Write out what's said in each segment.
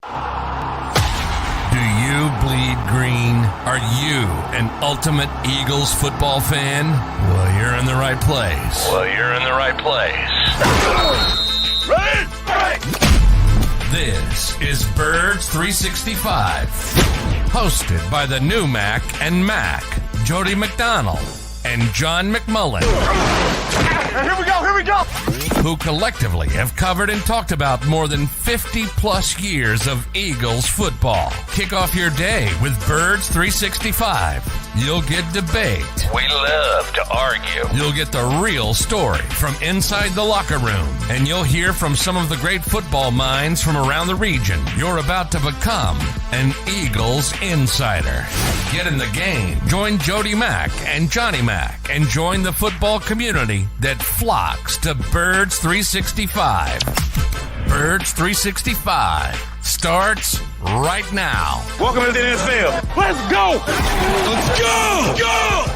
Do you bleed green? Are you an ultimate Eagles football fan? Well, you're in the right place. Ready? This is Birds 365, hosted by the new Mac and Mac, Jody McDonald and John McMullen. Here we go! Who collectively have covered and talked about more than 50 plus years of Eagles football. Kick off your day with Birds 365. You'll get debate. We love to argue. You'll get the real story from inside the locker room. And you'll hear from some of the great football minds from around the region. You're about to become an Eagles insider. Get in the game. Join Jody Mack and Johnny Mack and join the football community that flocks to Birds 365. Birds 365 starts right now. Welcome to the NFL. Let's go! Let's go! Go!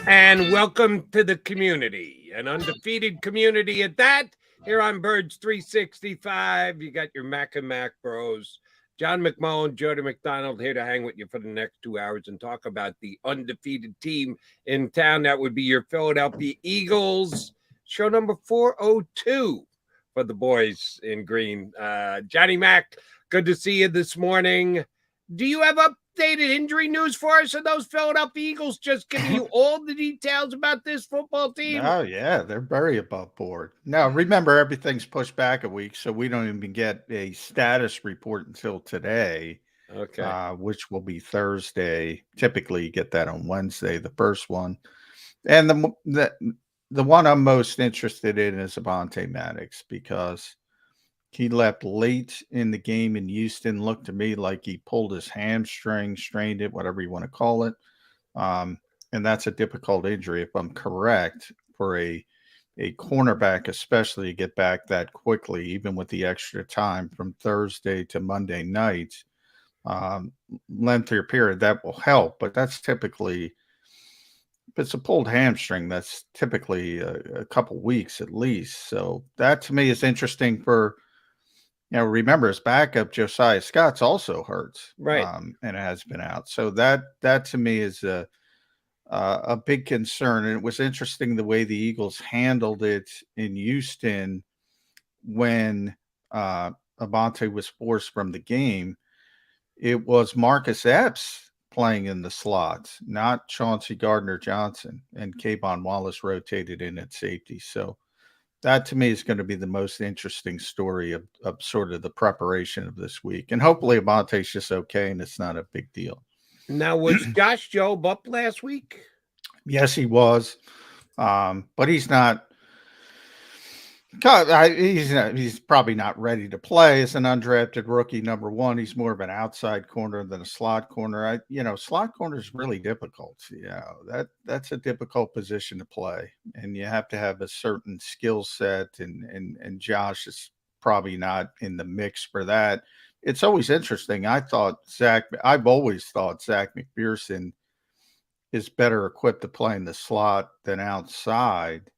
And welcome to the community, an undefeated community at that. Here on Birds 365, you got your Mac and Mac bros, John McMullen, Jody McDonald, here to hang with you for the next 2 hours and talk about the undefeated team in town. That would be your Philadelphia Eagles, show number 402 for the boys in green. Johnny Mac, good to see you this morning. Do you have updated injury news for us? Are those Philadelphia Eagles just giving you all the details about this football team? Oh, yeah, they're very above board. Now, remember, everything's pushed back a week, so we don't even get a status report until today, which will be Thursday. Typically, you get that on Wednesday, the first one. And the one I'm most interested in is Avonte Maddox, because he left late in the game in Houston. Looked to me like he pulled his hamstring, strained it, whatever you want to call it. And that's a difficult injury, if I'm correct, for a cornerback, especially to get back that quickly, even with the extra time from Thursday to Monday night. Lengthier period, that will help. But that's typically, if it's a pulled hamstring, that's typically a couple weeks at least. So that to me is interesting for, remember his backup, Josiah Scott's also hurt, right? And has been out. So that to me is a big concern. And it was interesting the way the Eagles handled it in Houston when Avonte was forced from the game. It was Marcus Epps playing in the slot, not Chauncey Gardner-Johnson, and Kayvon Wallace rotated in at safety. So that to me is going to be the most interesting story of sort of the preparation of this week. And hopefully Avonte's just okay and it's not a big deal. Now, was Josh Jobe up last week? Yes, he was. But he's not. He's probably not ready to play as an undrafted rookie. Number one, he's more of an outside corner than a slot corner. Slot corner is really difficult. That's a difficult position to play, and you have to have a certain skill set. And Josh is probably not in the mix for that. It's always interesting. I've always thought Zach McPherson is better equipped to play in the slot than outside.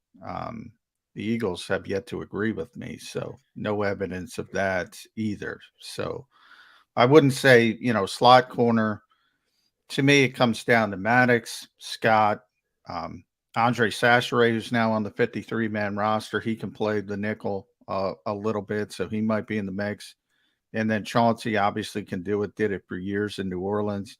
The Eagles have yet to agree with me, so no evidence of that either. So I wouldn't say, slot corner. To me, it comes down to Maddox, Scott, Andre Sacheret, who's now on the 53-man roster. He can play the nickel a little bit, so he might be in the mix. And then Chauncey obviously can do it, did it for years in New Orleans.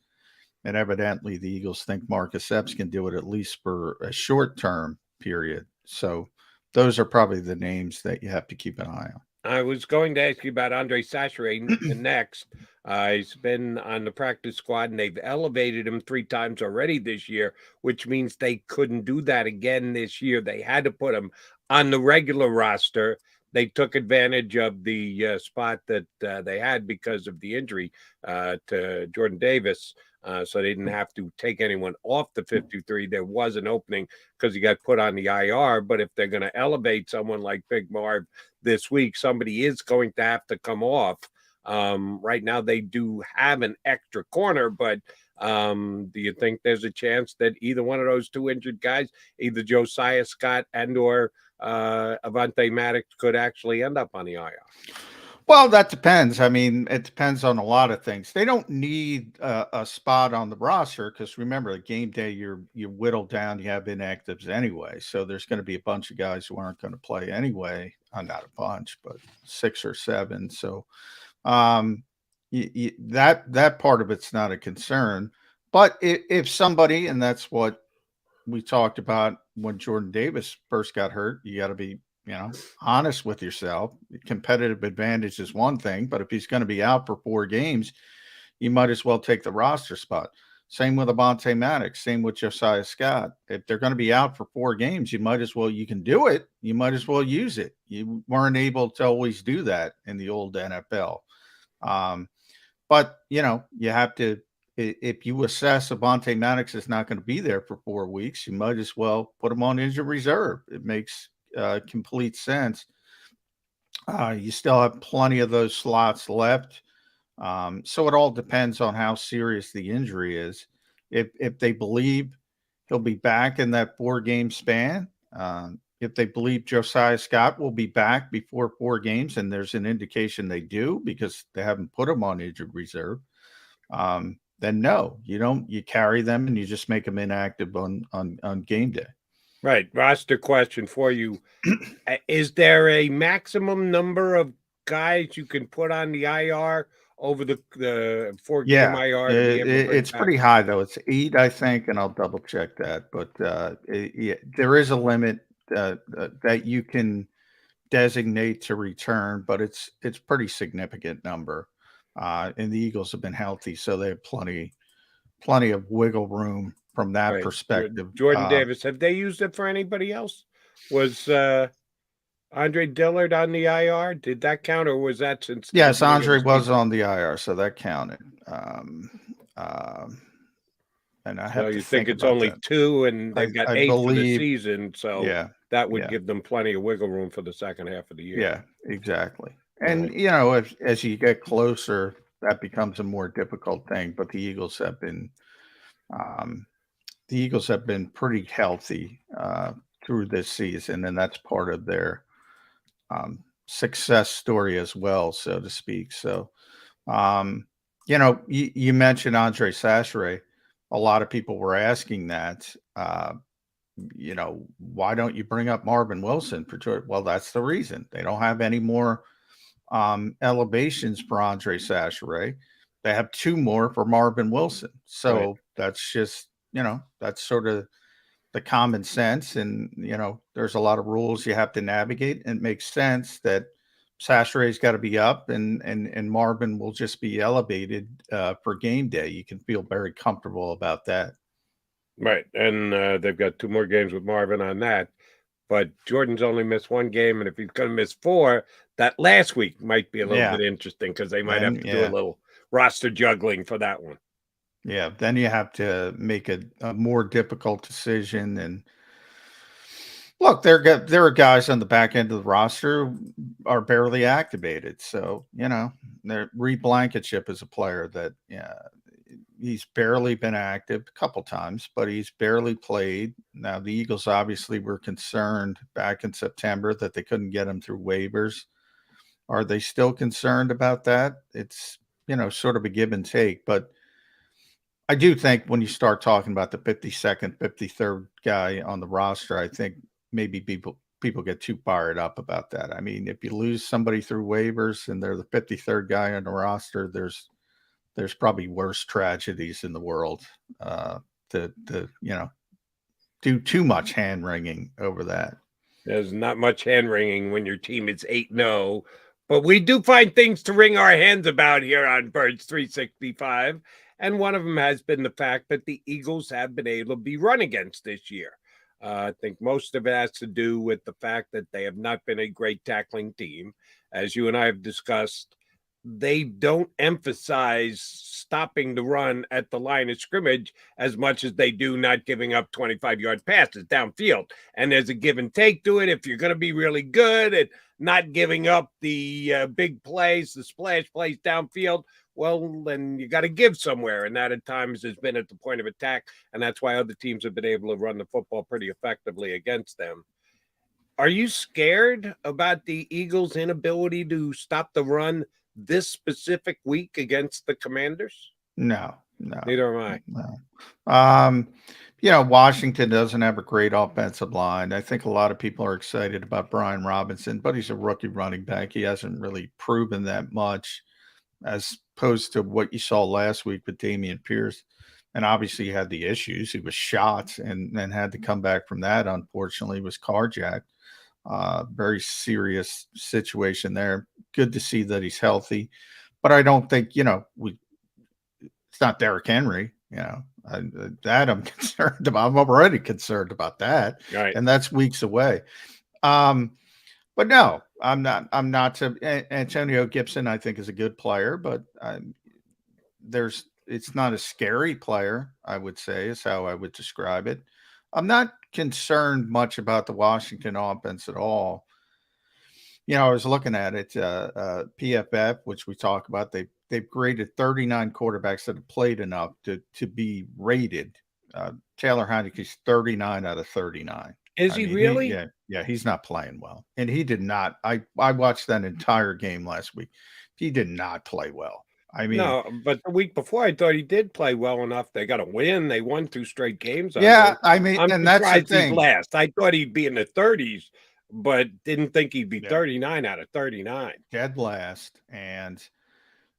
And evidently the Eagles think Marcus Epps can do it at least for a short-term period. So those are probably the names that you have to keep an eye on. I was going to ask you about Andre Sacheret next. He's been on the practice squad, and they've elevated him 3 times already this year, which means they couldn't do that again this year. They had to put him on the regular roster. they took advantage of the spot that they had because of the injury to Jordan Davis. So they didn't have to take anyone off the 53. There was an opening because he got put on the IR. But if they're going to elevate someone like Big Marv this week, somebody is going to have to come off. Right now, they do have an extra corner, but do you think there's a chance that either one of those two injured guys, either Josiah Scott and or Avonte Maddox, could actually end up on the IR? Well, that depends. I mean, it depends on a lot of things. They don't need a spot on the roster because remember, the game day you whittle down. You have inactives anyway, so there's going to be a bunch of guys who aren't going to play anyway. Not a bunch, but 6 or 7. So that part of it's not a concern. But if somebody, and that's what we talked about when Jordan Davis first got hurt, you got to be honest with yourself. Competitive advantage is one thing, but if he's going to be out for 4 games, you might as well take the roster spot. Same with Avonte Maddox, same with Josiah Scott. If they're going to be out for 4 games, you can do it. You might as well use it. You weren't able to always do that in the old NFL. But you have to, if you assess Avonte Maddox is not going to be there for 4 weeks, you might as well put him on injured reserve. It makes complete sense. You still have plenty of those slots left. So it all depends on how serious the injury is. If they believe he'll be back in that 4-game span, if they believe Josiah Scott will be back before 4 games, and there's an indication they do because they haven't put him on injured reserve, then no, you don't. You carry them and you just make them inactive on game day. Right. Roster question for you. Is there a maximum number of guys you can put on the IR over the 4-game IR? It's pretty high, though. It's 8, I think, and I'll double check that. But there is a limit that you can designate to return, but it's pretty significant number. And the Eagles have been healthy, so they have plenty of wiggle room from that perspective. Jordan Davis, have they used it for anybody else? Was Andre Dillard on the IR? Did that count, or was that since? Yes, Andre was on the IR, so that counted. And I have so to you think it's only that. 2, and they've got 8 for the season, so that would give them plenty of wiggle room for the second half of the year. Yeah, exactly. And as you get closer, that becomes a more difficult thing. But the Eagles have been pretty healthy through this season, and that's part of their success story as well, so to speak. So, you mentioned Andre Sacheret. A lot of people were asking that. Why don't you bring up Marvin Wilson for Jordan? Well, that's the reason. They don't have any more elevations for Andre Sacheret. They have 2 more for Marvin Wilson. So that's just, that's sort of the common sense. And, there's a lot of rules you have to navigate. And it makes sense that Sacheret's got to be up and Marvin will just be elevated for game day. You can feel very comfortable about that. Right. And they've got 2 more games with Marvin on that. But Jordan's only missed 1 game. And if he's going to miss 4, that last week might be a little bit interesting because they might have to do a little roster juggling for that one. Yeah. Then you have to make a more difficult decision. And look, there are guys on the back end of the roster who are barely activated. So, Reed Blankenship is a player that, he's barely been active a couple times, but he's barely played. Now, the Eagles obviously were concerned back in September that they couldn't get him through waivers. Are they still concerned about that? It's, sort of a give and take. But I do think when you start talking about the 52nd, 53rd guy on the roster, I think maybe people get too fired up about that. I mean, if you lose somebody through waivers and they're the 53rd guy on the roster, there's probably worse tragedies in the world to do too much hand wringing over that. There's not much hand wringing when your team is 8-0, but we do find things to wring our hands about here on Birds 365. And one of them has been the fact that the Eagles have been able to be run against this year. I think most of it has to do with the fact that they have not been a great tackling team. As you and I have discussed, they don't emphasize stopping the run at the line of scrimmage as much as they do not giving up 25-yard passes downfield. And there's a give and take to it. If you're going to be really good at not giving up the big plays, the splash plays downfield, well, then you got to give somewhere. And that at times has been at the point of attack. And that's why other teams have been able to run the football pretty effectively against them. Are you scared about the Eagles' inability to stop the run this specific week against the Commanders? No. Neither am I. No. Washington doesn't have a great offensive line. I think a lot of people are excited about Brian Robinson, but he's a rookie running back. He hasn't really proven that much as opposed to what you saw last week with Dameon Pierce. And obviously he had the issues. He was shot and had to come back from that. Unfortunately, he was carjacked. Very serious situation there. Good to see that he's healthy. But I don't think, it's not Derrick Henry, that I'm concerned about. I'm already concerned about that. Right. And that's weeks away. But no, I'm not. Antonio Gibson, I think, is a good player, but it's not a scary player, I would say, is how I would describe it. I'm not concerned much about the Washington offense at all. I was looking at it, PFF, which we talk about. They've graded 39 quarterbacks that have played enough to be rated. Taylor Heineke's 39 out of 39. Is he really? Yeah, he's not playing well. And he did not. I watched that entire game last week. He did not play well. No, but the week before I thought he did play well enough. They got a win. They won 2 straight games. Yeah, I'm and that's the thing. He's last. I thought he'd be in the 30s, but didn't think he'd be 39 out of 39. Dead last. And,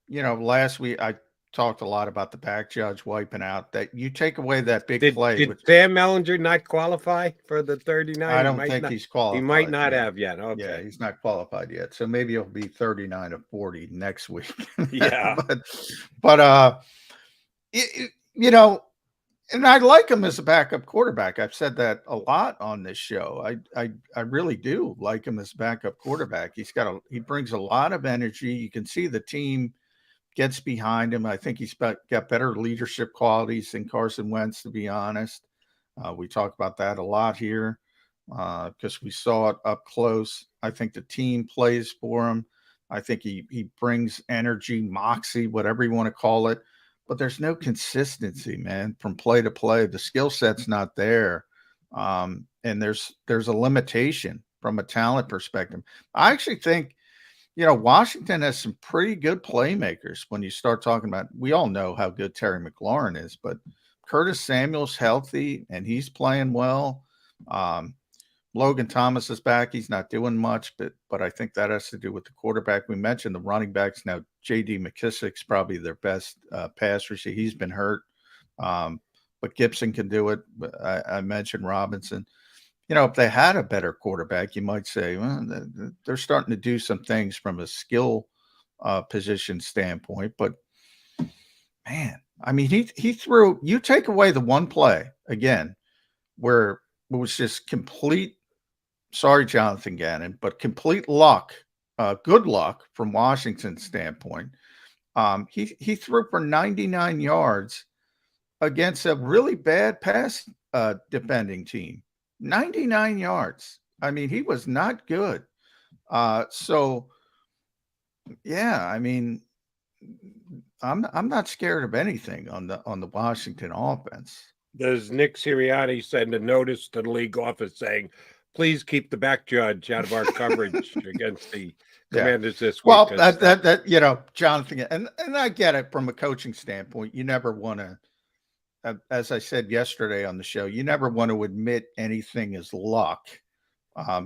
last week I talked a lot about the back judge wiping out. That you take away that big play. Did Sam Mellinger not qualify for the 39? I don't think he's qualified. He might not have yet. Okay. Yeah, he's not qualified yet. So maybe he'll be 39 of 40 next week. Yeah. but and I like him as a backup quarterback. I've said that a lot on this show. I really do like him as backup quarterback. He brings a lot of energy. You can see the team gets behind him. I think he's got better leadership qualities than Carson Wentz, to be honest. We talk about that a lot here because we saw it up close. I think the team plays for him. I think he brings energy, moxie, whatever you want to call it. But there's no consistency, man, from play to play. The skill set's not there. And there's a limitation from a talent perspective. I actually think, Washington has some pretty good playmakers when you start talking about, we all know how good Terry McLaurin is, but Curtis Samuel's healthy and he's playing well. Logan Thomas is back. He's not doing much, but I think that has to do with the quarterback. We mentioned the running backs. Now, J.D. McKissick's probably their best pass receiver. He's been hurt, but Gibson can do it. I mentioned Robinson. If they had a better quarterback, you might say, well, they're starting to do some things from a skill position standpoint. But, man, he threw – you take away the one play, again, where it was just complete – sorry, Jonathan Gannon, but complete luck, good luck from Washington's standpoint. He threw for 99 yards against a really bad pass defending team. 99 yards. He was not good. So, yeah, I'm not scared of anything on the Washington offense. Does Nick Sirianni send a notice to the league office saying, please keep the back judge out of our coverage against the Commanders this week? Well, that Jonathan, and I get it from a coaching standpoint. You never want to, as I said yesterday on the show, you never want to admit anything is luck,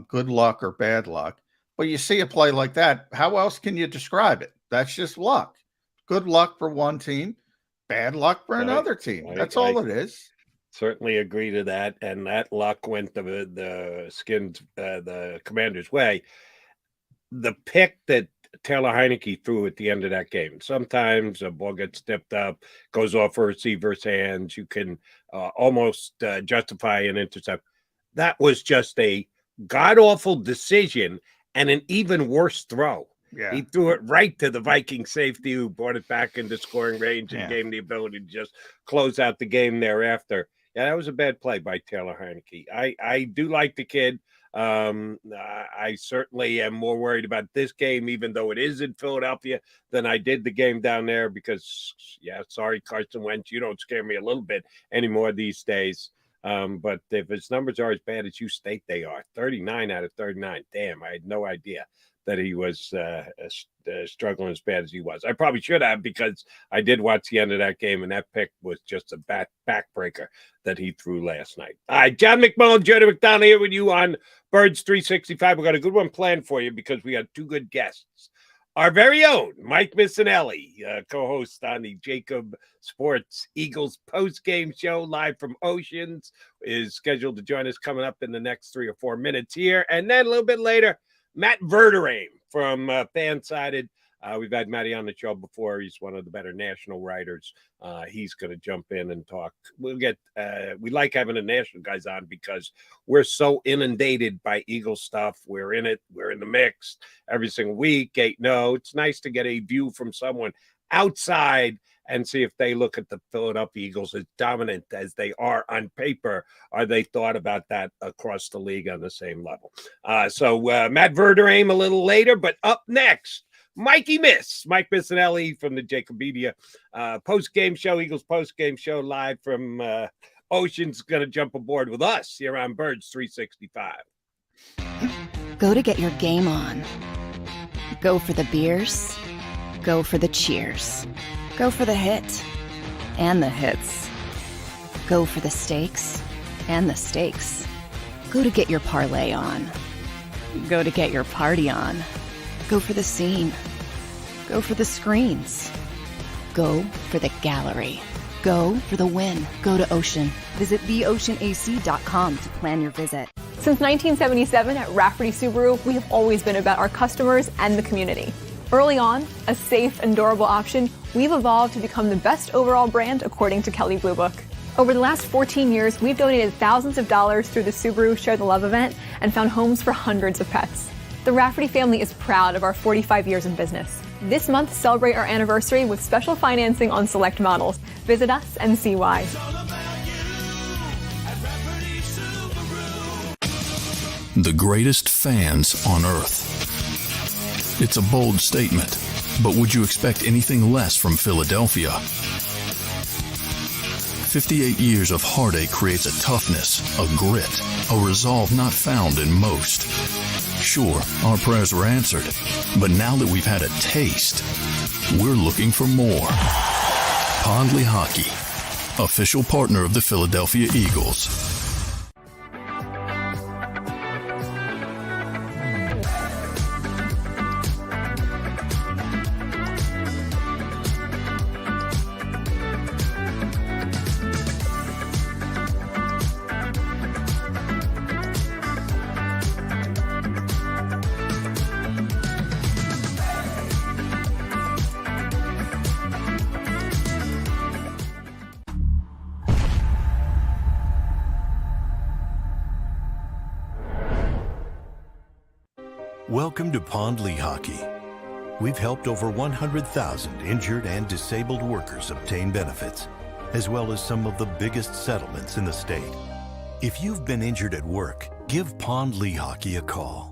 good luck or bad luck. But you see a play like that, how else can you describe it? That's just luck. Good luck for one team, bad luck for another team. That's all it is. Certainly agree to that, and that luck went the Commanders' way. The pick that Taylor Heineke threw at the end of that game. Sometimes a ball gets tipped up, goes off a receiver's hands. You can almost justify an intercept. that was just a god-awful decision and an even worse throw. Yeah. He threw it right to the Viking safety who brought it back into scoring range and gave him the ability to just close out the game thereafter. Yeah, that was a bad play by Taylor Heineke. I do like the kid. I certainly am more worried about this game, even though it is in Philadelphia, than I did the game down there because, sorry, Carson Wentz, you don't scare me a little bit anymore these days. But if his numbers are as bad as you state they are, 39 out of 39, damn, I had no idea that he was struggling as bad as he was. I probably should have because I did watch the end of that game, and that pick was just a backbreaker that he threw last night. All right, John McMullen, Jody McDonald here with you on Birds 365. We got a good one planned for you because we got two good guests. Our very own Mike Missanelli, co-host on the JAKIB Sports Eagles post-game show live from Oceans, is scheduled to join us coming up in the next 3 or 4 minutes here. And then a little bit later, Matt Verderame from Fansided. We've had Matty on the show before. He's one of the better national writers. He's going to jump in and talk. We like having the national guys on because we're so inundated by Eagle stuff. We're in it. We're in the mix every single week. It's nice to get a view from someone outside and see if they look at the Philadelphia Eagles as dominant as they are on paper. Are they thought about that across the league on the same level? So Matt Verderame a little later, but up next, Mike Missanelli from the JAKIB Media post-game show, Eagles post-game show live from Ocean's going to jump aboard with us here on Birds 365. Go to get your game on. Go for the beers. Go for the cheers. Go for the hit and the hits. Go for the stakes and the stakes. Go to get your parlay on. Go to get your party on. Go for the scene. Go for the screens. Go for the gallery. Go for the win. Go to Ocean. Visit theoceanac.com to plan your visit. Since 1977 at Rafferty Subaru, we have always been about our customers and the community. Early on, a safe and durable option, we've evolved to become the best overall brand according to Kelley Blue Book. Over the last 14 years, we've donated thousands of dollars through the Subaru Share the Love event and found homes for hundreds of pets. The Rafferty family is proud of our 45 years in business. This month, celebrate our anniversary with special financing on select models. Visit us and see why. The greatest fans on earth. It's a bold statement, but would you expect anything less from Philadelphia? 58 years of heartache creates a toughness, a grit, a resolve not found in most. Sure, our prayers were answered, but now that we've had a taste, we're looking for more. Pondley Hockey, official partner of the Philadelphia Eagles. Welcome to Pondley Hockey. We've helped over 100,000 injured and disabled workers obtain benefits, as well as some of the biggest settlements in the state. If you've been injured at work, give Pondley Hockey a call.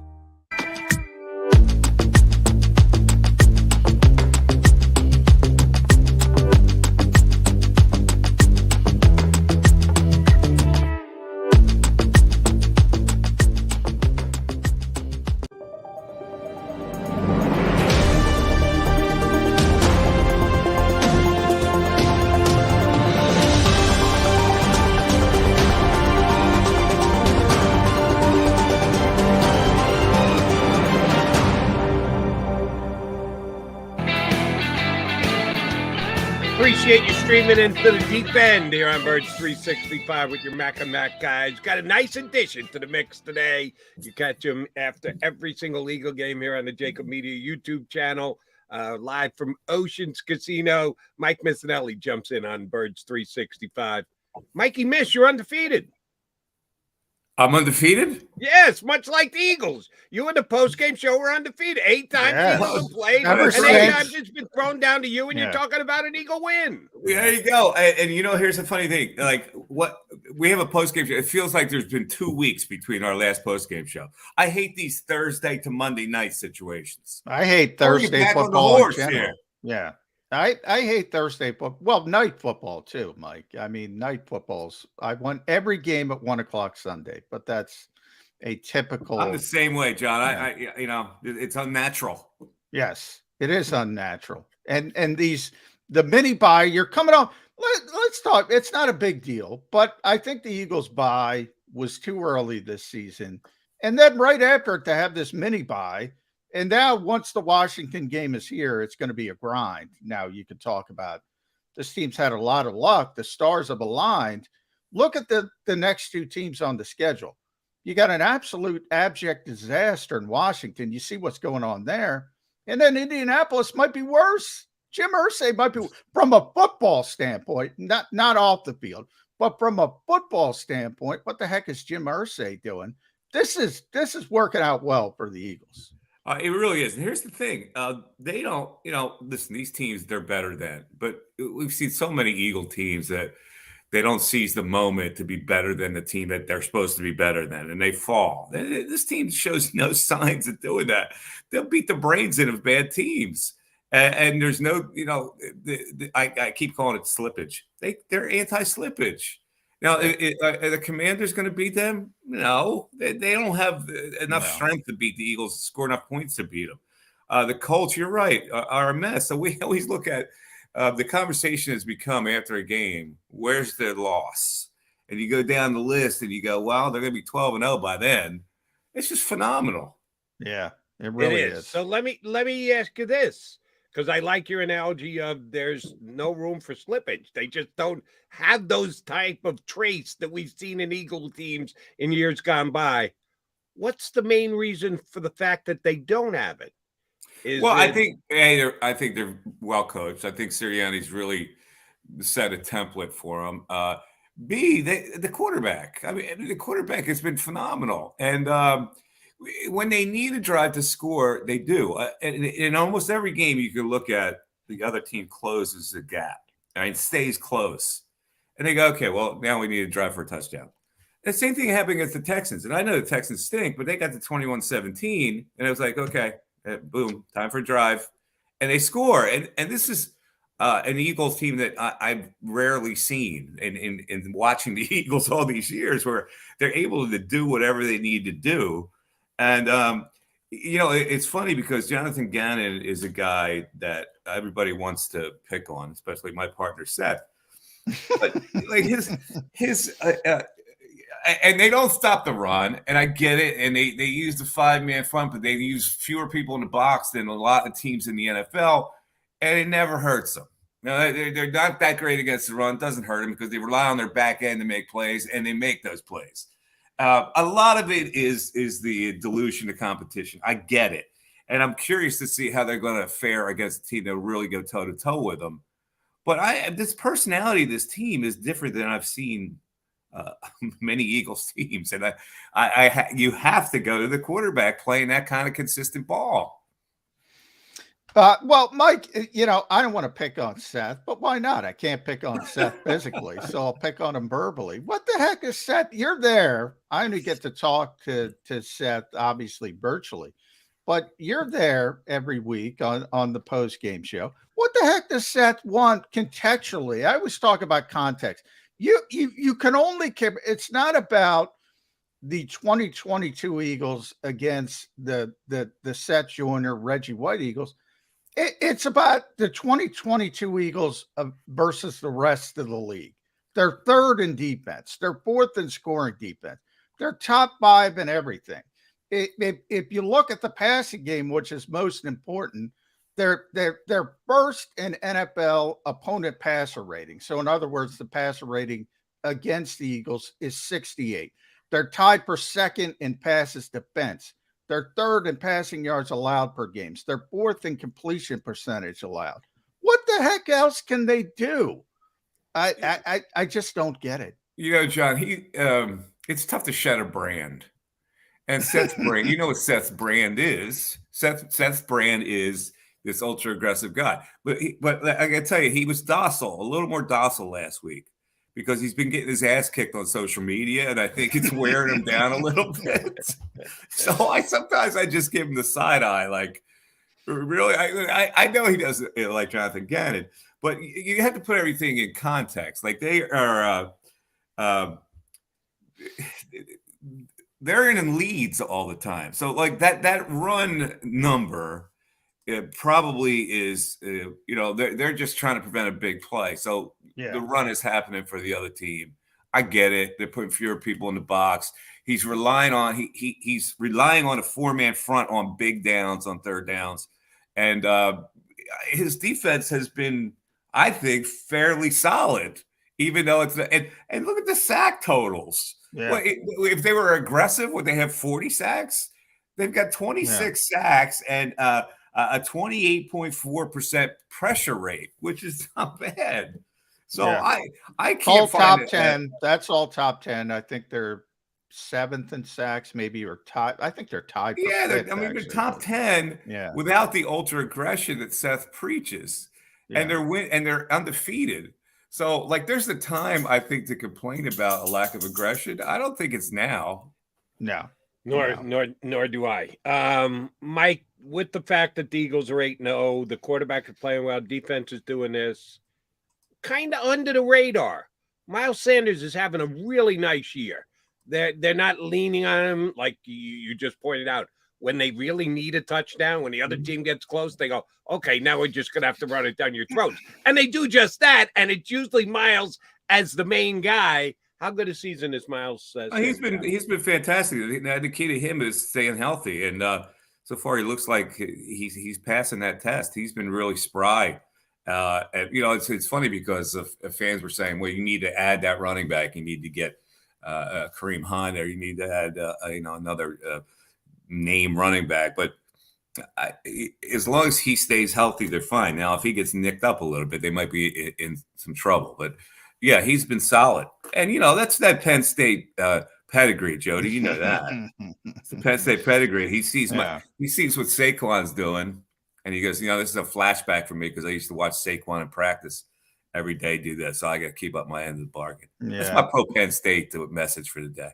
Appreciate you streaming into the deep end here on Birds 365 with your Mac and Mac guys. Got a nice addition to the mix today. You catch them after every single Eagle game here on the JAKIB Media YouTube channel. Live from Oceans Casino. Mike Missanelli jumps in on Birds 365. Mikey Miss, you're undefeated. I'm undefeated? Yes, much like the Eagles. You in the post-game show were undefeated. 8 times the Eagles have played, and 8 times it's been thrown down to you, and you're talking about an Eagle win. Yeah, there you go. And here's the funny thing. Like, what we have a post-game show. It feels like there's been 2 weeks between our last post-game show. I hate these Thursday to Monday night situations. I hate Thursday football in general. Here. Yeah. I hate Thursday football. Well, night football too, Mike. I mean, night footballs. I want every game at 1 o'clock Sunday, but that's a typical. I'm the same way, John. I it's unnatural. Yes, it is unnatural. And the mini bye, you're coming off. Let's talk. It's not a big deal, but I think the Eagles bye was too early this season. And then right after it to have this mini bye. And now once the Washington game is here, it's going to be a grind. Now you can talk about this team's had a lot of luck. The stars have aligned. Look at the next 2 teams on the schedule. You got an absolute abject disaster in Washington. You see what's going on there. And then Indianapolis might be worse. Jim Irsay might be, from a football standpoint, not off the field, but from a football standpoint, what the heck is Jim Irsay doing? This is working out well for the Eagles. It really is. And here's the thing. They don't, listen, these teams, they're better than. But we've seen so many Eagle teams that they don't seize the moment to be better than the team that they're supposed to be better than, and they fall. This team shows no signs of doing that. They'll beat the brains in of bad teams. And there's no, I keep calling it slippage. They're anti-slippage. Now, are the Commanders going to beat them? No, they don't have enough strength to beat the Eagles, score enough points to beat them. The Colts, you're right, are a mess. So we always look at the conversation has become after a game, where's their loss? And you go down the list and you go, well, they're going to be 12-0 by then. It's just phenomenal. Yeah, it really is. So let me ask you this. Because I like your analogy of there's no room for slippage. They just don't have those type of traits that we've seen in Eagle teams in years gone by. What's the main reason for the fact that they don't have it? I think they're well coached. I think Sirianni's really set a template for them. The quarterback. I mean, the quarterback has been phenomenal. And when they need a drive to score, they do. In almost every game, you can look at the other team closes the gap. I mean, stays close. And they go, okay, well, now we need a drive for a touchdown. The same thing happened against the Texans. And I know the Texans stink, but they got to 21-17. And it was like, okay, boom, time for a drive. And they score. And this is an Eagles team that I've rarely seen in watching the Eagles all these years, where they're able to do whatever they need to do. And, it's funny because Jonathan Gannon is a guy that everybody wants to pick on, especially my partner, Seth. But like and they don't stop the run, and I get it. And they use the 5-man front, but they use fewer people in the box than a lot of teams in the NFL, and it never hurts them. They're not that great against the run. It doesn't hurt them because they rely on their back end to make plays, and they make those plays. A lot of it is the dilution of competition. I get it. And I'm curious to see how they're going to fare against a team that will really go toe-to-toe with them. But this personality of this team is different than I've seen many Eagles teams. And you have to go to the quarterback playing that kind of consistent ball. Well, Mike, I don't want to pick on Seth, but why not? I can't pick on Seth physically, so I'll pick on him verbally. What the heck is Seth? You're there. I only get to talk to Seth, obviously virtually, but you're there every week on the post-game show. What the heck does Seth want contextually? I always talk about context. You can only care. It's not about the 2022 Eagles against the Seth Joyner, Reggie White Eagles. It's about the 2022 Eagles versus the rest of the league. They're third in defense. They're fourth in scoring defense. They're top 5 in everything. If you look at the passing game, which is most important, they're first in NFL opponent passer rating. So in other words, the passer rating against the Eagles is 68. They're tied for second in passes defense. They're third in passing yards allowed per game. They're fourth in completion percentage allowed. What the heck else can they do? I just don't get it. John, it's tough to shed a brand. And Seth's brand, you know what Seth's brand is. Seth's brand is this ultra aggressive guy. But I gotta tell you, he was docile, a little more docile last week because he's been getting his ass kicked on social media, and I think it's wearing him down a little bit. So sometimes I just give him the side eye, like, really? I know he doesn't like Jonathan Gannon, but you have to put everything in context. Like they are, they're in leads all the time. So like that run number, it probably is, they're just trying to prevent a big play. So the run is happening for the other team. I get it. They're putting fewer people in the box. He's relying on he's relying on a 4-man front on big downs, on third downs, and his defense has been, I think, fairly solid. Even though it's and look at the sack totals. Yeah. Well, if they were aggressive, would they have 40 sacks? They've got 26 sacks and a 28.4% pressure rate, which is not bad. So I can't all find top 10. That's all top 10. I think they're 7th in sacks, maybe, or tied. I think they're tied. Yeah, they're top 10. Yeah, without the ultra aggression that Seth preaches, and they're undefeated. So, like, there's the time, I think, to complain about a lack of aggression. I don't think it's now. No. Nor do I. Mike, with the fact that the Eagles are 8-0, the quarterback is playing well, defense is doing this, kind of under the radar. Miles Sanders is having a really nice year. They're not leaning on him like you just pointed out. When they really need a touchdown, when the other team gets close, they go, okay, now we're just going to have to run it down your throats. And they do just that, and it's usually Miles as the main guy. How good a season is Miles? He's been fantastic. The key to him is staying healthy, and so far he looks like he's passing that test. He's been really spry. And it's funny because fans were saying, well, you need to add that running back. You need to get Kareem Hunt, or you need to add another name running back. But as long as he stays healthy, they're fine. Now, if he gets nicked up a little bit, they might be in some trouble. But yeah, he's been solid. And that's that Penn State pedigree, Jody. You know that. It's the Penn State pedigree. He sees what Saquon's doing, and he goes, this is a flashback for me because I used to watch Saquon in practice every day do that. So I got to keep up my end of the bargain. Yeah. That's my pro Penn State message for the day.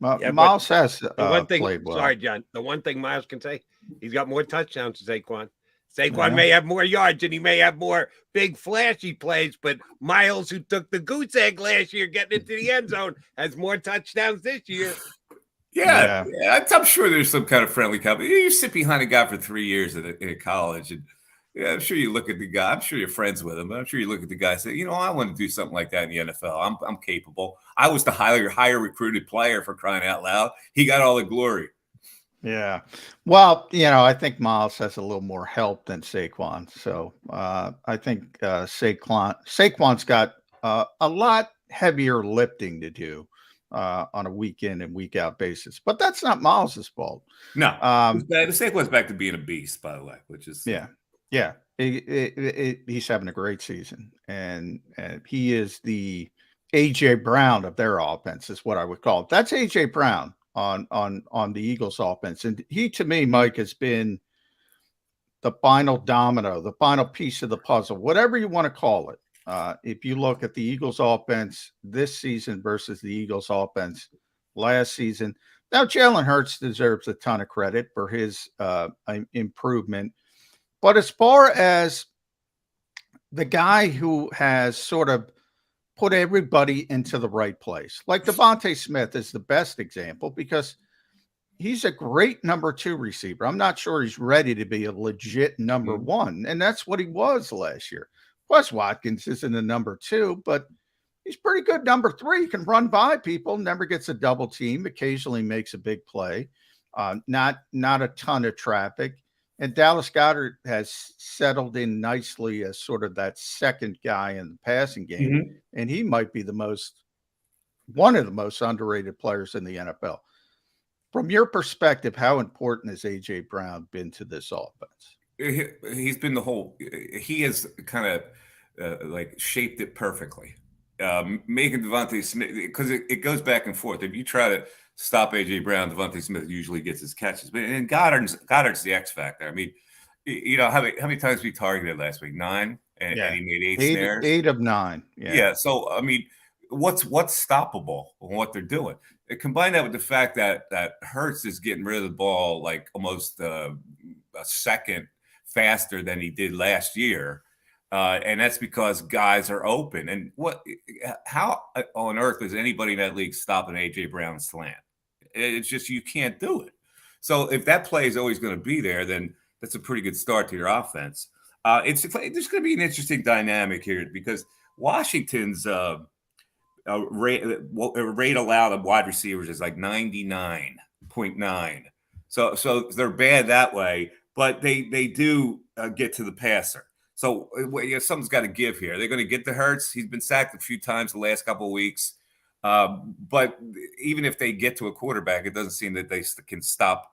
Miles has one thing. Played well. Sorry, John. The one thing Miles can say, he's got more touchdowns than Saquon. Saquon may have more yards and he may have more big flashy plays, but Miles, who took the goose egg last year getting into the end zone, has more touchdowns this year. Yeah. I'm sure there's some kind of friendly company. You sit behind a guy for 3 years in college, and I'm sure you look at the guy. I'm sure you're friends with him, but I'm sure you look at the guy and say, I want to do something like that in the NFL. I'm capable. I was the higher recruited player, for crying out loud. He got all the glory. Yeah. Well, I think Miles has a little more help than Saquon. So I think Saquon's got a lot heavier lifting to do on a week in and week out basis. But that's not Miles's fault. No. Saquon's back to being a beast, by the way, which is yeah. He's having a great season, and he is the AJ Brown of their offense, is what I would call it. That's AJ Brown on the Eagles offense. And he, to me, Mike, has been the final domino, the final piece of the puzzle, whatever you want to call it. If you look at the Eagles offense this season versus the Eagles offense last season, now Jalen Hurts deserves a ton of credit for his improvement. But as far as the guy who has sort of put everybody into the right place, like Devontae Smith is the best example, because he's a great number 2 receiver. I'm not sure he's ready to be a legit number 1, and that's what he was last year. Plus, Watkins isn't a number 2, but he's pretty good number 3. He can run by people, never gets a double team, occasionally makes a big play, not a ton of traffic. And Dallas Goedert has settled in nicely as sort of that second guy in the passing game. And he might be one of the most underrated players in the NFL. From your perspective, how important has AJ Brown been to this offense? He's been he has kind of like shaped it perfectly. making Devontae Smith, because it goes back and forth. If you try to stop A.J. Brown, Devontae Smith usually gets his catches. But and Goddard's the X factor. I mean, you know, how many times we targeted last week? 9, and he made 8 snares. 8 of 9. Yeah. So I mean, what's stoppable on what they're doing? Combine that with the fact that Hurts is getting rid of the ball like almost a second faster than he did last year. And that's because guys are open. And how on earth is anybody in that league stopping A.J. Brown's slant? It's just you can't do it. So if that play is always going to be there, then that's a pretty good start to your offense. There's going to be an interesting dynamic here because Washington's rate allowed of wide receivers is like 99.9. So they're bad that way, but they do get to the passer. So something's got to give here. They're going to get to Hurts. He's been sacked a few times the last couple of weeks. But even if they get to a quarterback, it doesn't seem that they can stop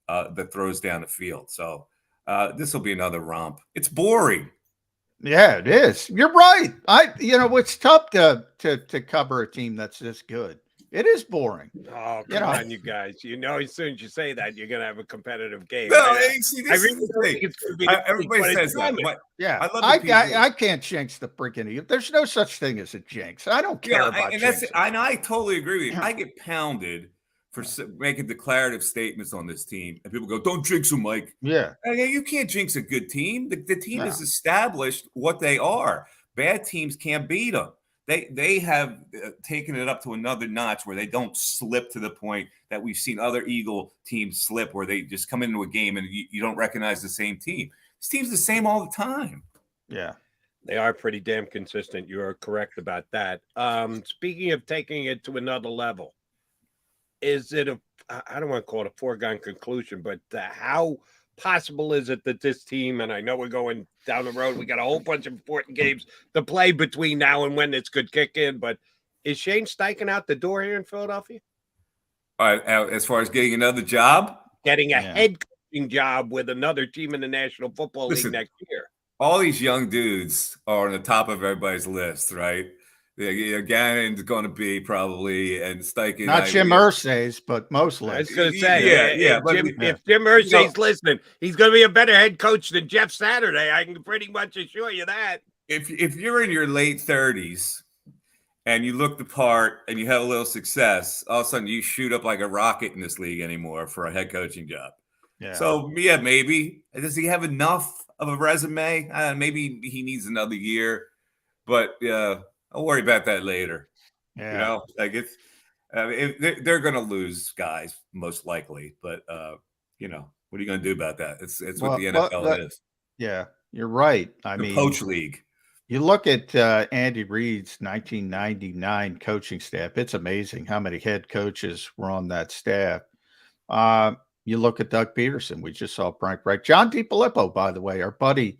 the throws down the field. So this will be another romp. It's boring. Yeah, it is. You're right. It's tough to cover a team that's this good. It is boring. Oh, come on, you guys. You know, as soon as you say that, you're going to have a competitive game. No, I really think it's going to be. Everybody says that. Yeah, I can't jinx the freaking. There's no such thing as a jinx. I don't care about jinx. I totally agree with you. I get pounded for making declarative statements on this team, and people go, "Don't jinx them, Mike." Yeah, you can't jinx a good team. The team has established what they are. Bad teams can't beat them. They have taken it up to another notch where they don't slip to the point that we've seen other Eagle teams slip, where they just come into a game and you don't recognize the same team. This team's the same all the time. Yeah, they are pretty damn consistent. You are correct about that. Speaking of taking it to another level, is it I don't want to call it a foregone conclusion, but how possible is it that this team, and I know we're going down the road, we got a whole bunch of important games to play between now and when this could kick in, but is Shane Steichen out the door here in Philadelphia? As far as getting another job? Getting a head coaching job with another team in the National Football League next year. All these young dudes are on the top of everybody's list, right? Gannon's going to be probably, and Steichen. Not Jim Irsay's, but mostly. I was going to say, if Jim Irsay's listening, he's going to be a better head coach than Jeff Saturday. I can pretty much assure you that. If you're in your late 30s and you look the part and you have a little success, all of a sudden you shoot up like a rocket in this league anymore for a head coaching job. Yeah. So, maybe. Does he have enough of a resume? Maybe he needs another year, but I'll worry about that later. Yeah. You know, like they're going to lose guys most likely, but what are you going to do about that? It's what the NFL is. Yeah, you're right. I mean, poach league. You look at Andy Reid's 1999 coaching staff. It's amazing how many head coaches were on that staff. You look at Doug Peterson. We just saw Frank Reich. John DiFilippo, by the way, our buddy,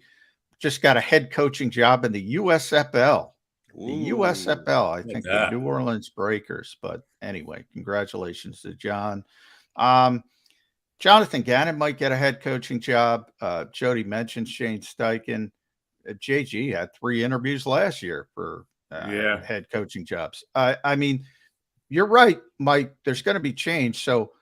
just got a head coaching job in the USFL. The USFL, I think the New Orleans Breakers. But anyway, congratulations to John. Jonathan Gannon might get a head coaching job. Jody mentioned Shane Steichen. JG had 3 interviews last year for head coaching jobs. I mean, you're right, Mike. There's going to be change. So,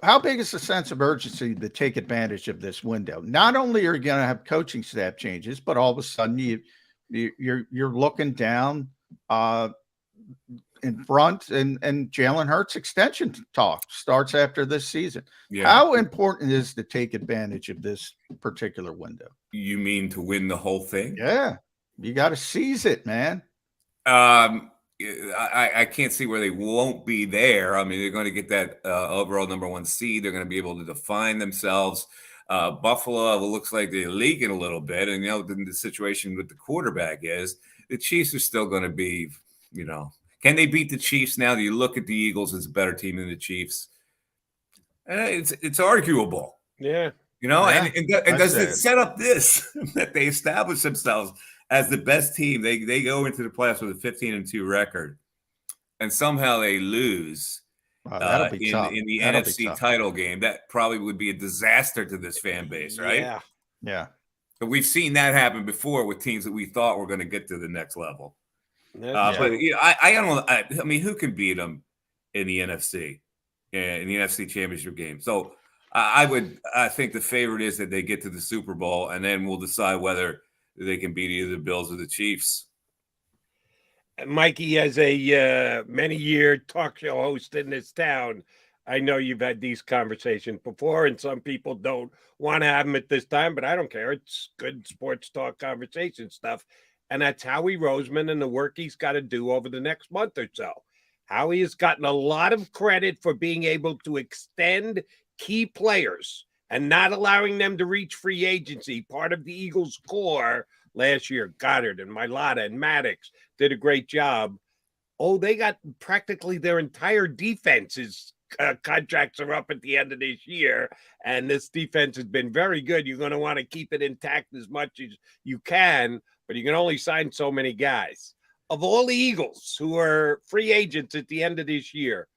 how big is the sense of urgency to take advantage of this window? Not only are you going to have coaching staff changes, but all of a sudden you're looking down in front, and Jalen Hurts extension talk starts after this season. Yeah. How important is to take advantage of this particular window? You mean to win the whole thing? Yeah, you got to seize it, man. I can't see where they won't be there. I mean, they're going to get that overall number 1 seed. They're going to be able to define themselves. Buffalo looks like they're leaking a little bit. And, the situation with the quarterback is the Chiefs are still going to be, can they beat the Chiefs now? Do you look at the Eagles as a better team than the Chiefs? It's arguable. Yeah. And does it set up this that they establish themselves as the best team? They go into the playoffs with a 15-2 record, and somehow they lose in the NFC title game. That probably would be a disaster to this fan base, right? Yeah. But we've seen that happen before with teams that we thought were going to get to the next level. But you know, I don't know. I mean, who can beat them in the NFC, in the NFC Championship game? So I think the favorite is that they get to the Super Bowl, and then we'll decide whether they can beat either the Bills or the Chiefs. Mikey, as a many-year talk show host in this town, I know you've had these conversations before, and some people don't want to have them at this time, but I don't care. It's good sports talk conversation stuff. And that's Howie Roseman and the work he's got to do over the next month or so. Howie has gotten a lot of credit for being able to extend key players and not allowing them to reach free agency. Part of the Eagles' core last year, Goddard and Mailata and Maddox did a great job. Oh, they got practically their entire defense's contracts are up at the end of this year, and this defense has been very good. You're going to want to keep it intact as much as you can, but you can only sign so many guys. Of all the Eagles who are free agents at the end of this year,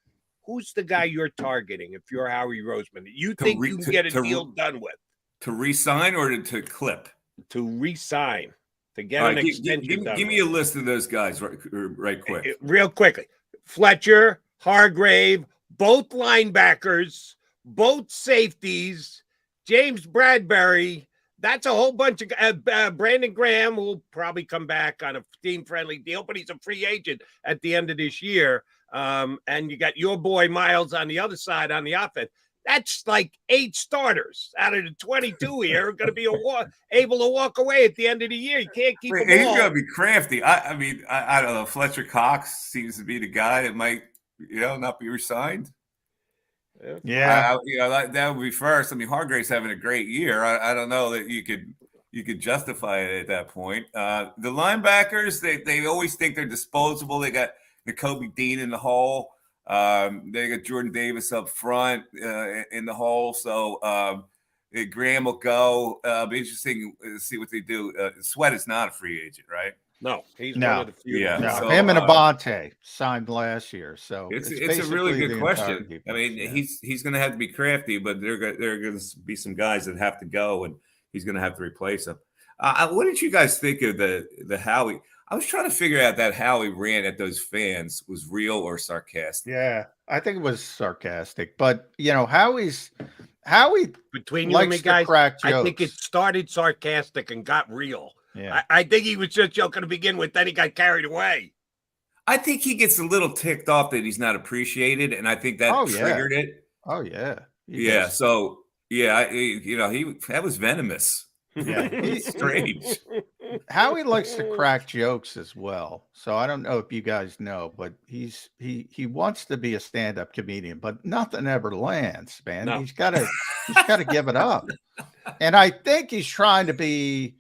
who's the guy you're targeting if you're Howie Roseman? You think you can get a deal done with? To re-sign or to clip? To re-sign. To get an extension done. Give me a list of those guys right quick. Real quickly. Fletcher, Hargrave, both linebackers, both safeties, James Bradbury. That's a whole bunch of Brandon Graham will probably come back on a team-friendly deal, but he's a free agent at the end of this year. And you got your boy Miles on the other side on the offense. That's like 8 starters out of the 22 here are going to be able to walk away at the end of the year. You can't keep them all. He's going to be crafty. I mean, I don't know. Fletcher Cox seems to be the guy that might, not be resigned. Yeah. That would be first. I mean, Hargrave's having a great year. I don't know that you could justify it at that point. The linebackers, they always think they're disposable. They got Nakobe Dean in the hole. They got Jordan Davis up front in the hole. So Graham will go. Be interesting to see what they do. Sweat is not a free agent, right? No, he's one of the few. Yeah, no, so, him and Abante signed last year, so it's a really good question. I mean, he's going to have to be crafty, but there are going to be some guys that have to go, and he's going to have to replace them. What did you guys think of the Howie? I was trying to figure out that Howie rant at those fans was real or sarcastic. Yeah, I think it was sarcastic, but Howie between you and me, guys, I think it started sarcastic and got real. Yeah, I think he was just joking to begin with. Then he got carried away. I think he gets a little ticked off that he's not appreciated, and I think that triggered it. Oh yeah, yeah. So yeah, that was venomous. Yeah, he's strange. Howie likes to crack jokes as well. So I don't know if you guys know, but he wants to be a stand-up comedian, but nothing ever lands, man. No. He's got to give it up. And I think he's trying to be,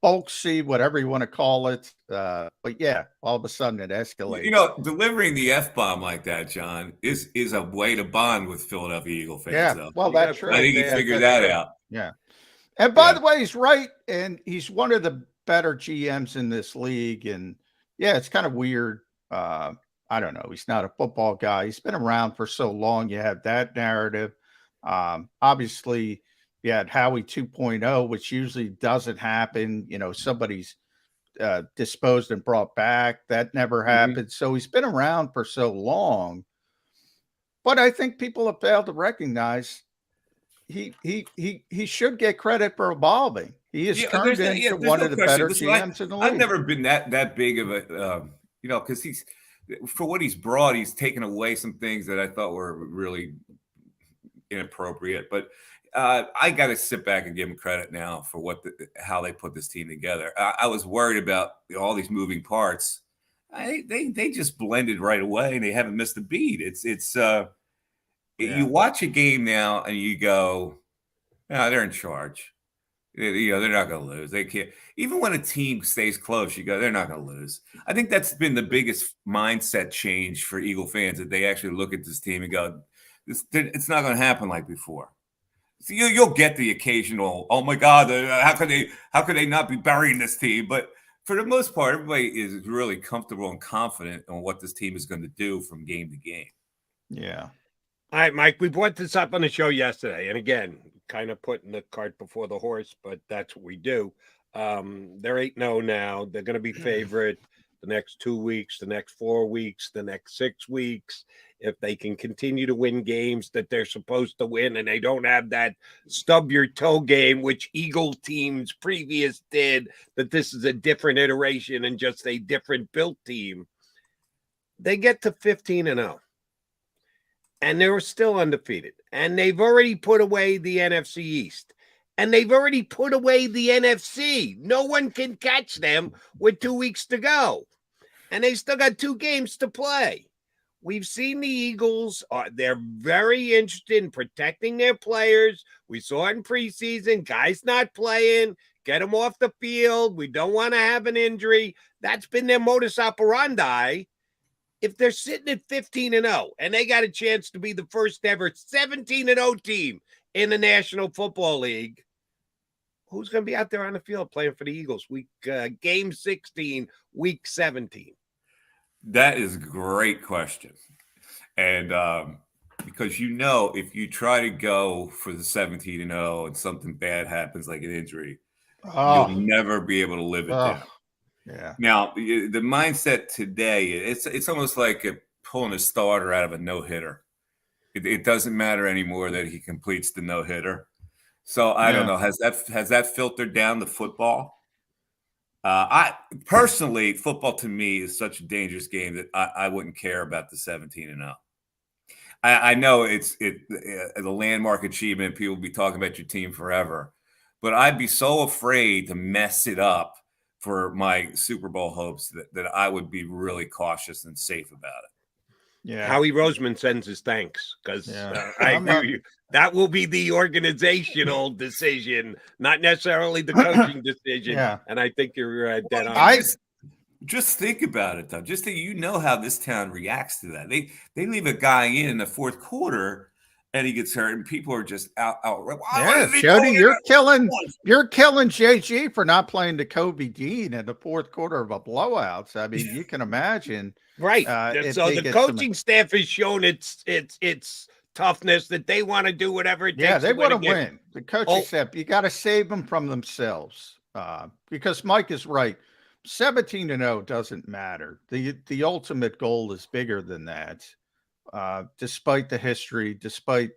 folksy, whatever you want to call it. But yeah, all of a sudden it escalates. Delivering the F-bomb like that, John, is a way to bond with Philadelphia Eagle fans. Yeah, though. well, that's true. I think he figured that out. Yeah. And by the way, he's right. And he's one of the better GMs in this league. And yeah, it's kind of weird. I don't know. He's not a football guy. He's been around for so long. You have that narrative. Obviously, you had Howie 2.0, which usually doesn't happen. Somebody's disposed and brought back. That never happened. So he's been around for so long. But I think people have failed to recognize he should get credit for evolving. He has turned into one of the better GMs in the league. I've never been that big of a, because he's, for what he's brought, he's taken away some things that I thought were really inappropriate. But I got to sit back and give him credit now for how they put this team together. I was worried about all these moving parts. They just blended right away, and they haven't missed a beat. You watch a game now and you go, they're in charge. They're not going to lose. They can't. Even when a team stays close, you go, they're not going to lose. I think that's been the biggest mindset change for Eagle fans, that they actually look at this team and go, it's not going to happen like before. So you'll get the occasional, oh my God, how could they not be burying this team? But for the most part, everybody is really comfortable and confident on what this team is going to do from game to game. Yeah. All right, Mike, we brought this up on the show yesterday. And again, kind of putting the cart before the horse, but that's what we do. They're 8-0 now. They're going to be favorite the next 2 weeks, the next 4 weeks, the next 6 weeks. If they can continue to win games that they're supposed to win and they don't have that stub your toe game, which Eagle teams previous did, that this is a different iteration and just a different built team, they get to 15-0. And they were still undefeated. And they've already put away the NFC East. And they've already put away the NFC. No one can catch them with 2 weeks to go. And they still got 2 games to play. We've seen the Eagles. They're very interested in protecting their players. We saw it in preseason. Guys not playing. Get them off the field. We don't want to have an injury. That's been their modus operandi. If they're sitting at 15-0 and they got a chance to be the first ever 17-0 team in the National Football League, who's going to be out there on the field playing for the Eagles game 16, week 17? That is a great question. And because if you try to go for the 17-0 and something bad happens like an injury, you'll never be able to live it down. Yeah. Now, the mindset today, it's almost like pulling a starter out of a no-hitter. It doesn't matter anymore that he completes the no-hitter. So I don't know. Has that filtered down to football? I personally, football to me is such a dangerous game that I wouldn't care about the 17-0. I know it's the landmark achievement. People will be talking about your team forever, but I'd be so afraid to mess it up for my Super Bowl hopes that I would be really cautious and safe about it. Yeah. Howie Roseman sends his thanks because I agree with you. That will be the organizational decision, not necessarily the coaching decision. Yeah. And I think you're dead on. Just think about it, though. Just think, how this town reacts to that. They leave a guy in the fourth quarter and he gets hurt, and people are just out. Yeah, Jody, you're killing JG for not playing the Kobe Dean in the fourth quarter of a blowout. I mean, you can imagine, right? So the coaching staff has shown its toughness that they want to do whatever it takes. Yeah, they want to win. The coaching staff, you got to save them from themselves, because Mike is right. 17-0 doesn't matter. The ultimate goal is bigger than that. Despite the history, despite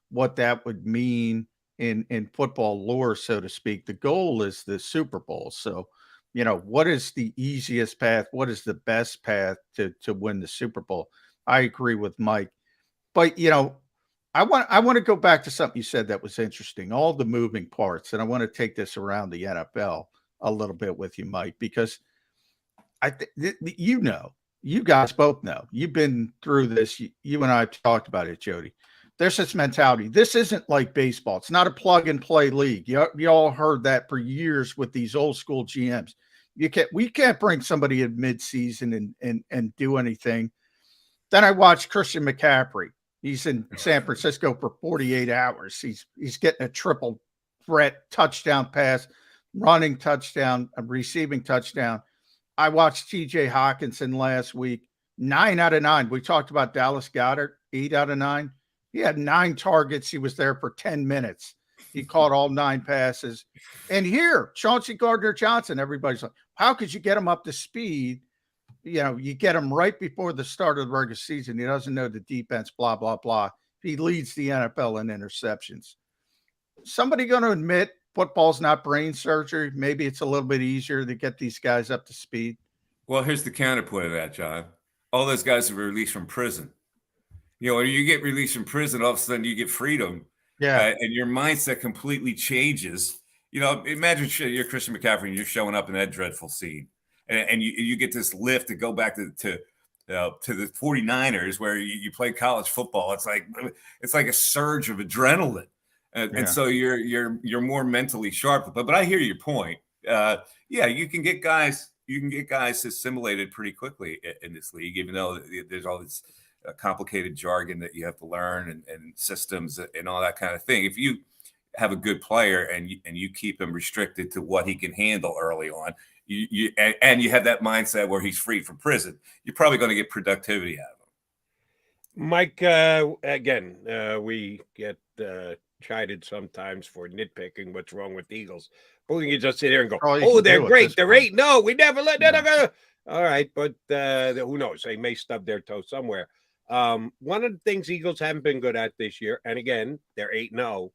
what that would mean in football lore, so to speak, the goal is the Super Bowl. So, what is the easiest path? What is the best path to win the Super Bowl? I agree with Mike, but I want to go back to something you said that was interesting. All the moving parts, and I want to take this around the NFL a little bit with you, Mike, because you guys both know. You've been through this. You and I have talked about it, Jody. There's this mentality. This isn't like baseball. It's not a plug-and-play league. You all heard that for years with these old-school GMs. We can't bring somebody in mid-season and do anything. Then I watched Christian McCaffrey. He's in San Francisco for 48 hours. He's getting a triple threat touchdown pass, running touchdown, a receiving touchdown. I watched TJ Hawkinson last week, 9 out of 9. We talked about Dallas Goedert, 8 out of 9. He had 9 targets. He was there for 10 minutes. He caught all 9 passes. And here, Chauncey Gardner-Johnson, everybody's like, how could you get him up to speed? You get him right before the start of the regular season. He doesn't know the defense, blah, blah, blah. He leads the NFL in interceptions. Somebody going to admit football's not brain surgery? Maybe it's a little bit easier to get these guys up to speed. Well, here's the counterpoint of that, John. All those guys are released from prison. When you get released from prison, all of a sudden you get freedom. Yeah. And your mindset completely changes. Imagine you're Christian McCaffrey and you're showing up in that dreadful scene. And you get this lift to go back to the 49ers where you play college football. It's like a surge of adrenaline. And so you're more mentally sharp. But I hear your point. You can get guys assimilated pretty quickly in this league, even though there's all this complicated jargon that you have to learn and systems and all that kind of thing. If you have a good player and you keep him restricted to what he can handle early on, you have that mindset where he's free from prison, you're probably going to get productivity out of him. Mike, again, we get chided sometimes for nitpicking what's wrong with the Eagles. But we can just sit here and go, Oh, they're great. They're 8-0. We never let that go. All right, but who knows? They may stub their toe somewhere. One of the things Eagles haven't been good at this year, and again, they're 8-0,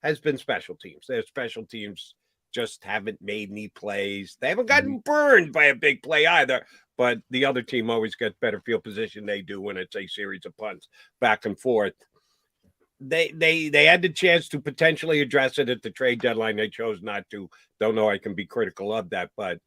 has been special teams. Their special teams just haven't made any plays. They haven't gotten burned by a big play either, but the other team always gets better field position they do when it's a series of punts back and forth. They had the chance to potentially address it at the trade deadline. They chose not to. Don't know I can be critical of that, but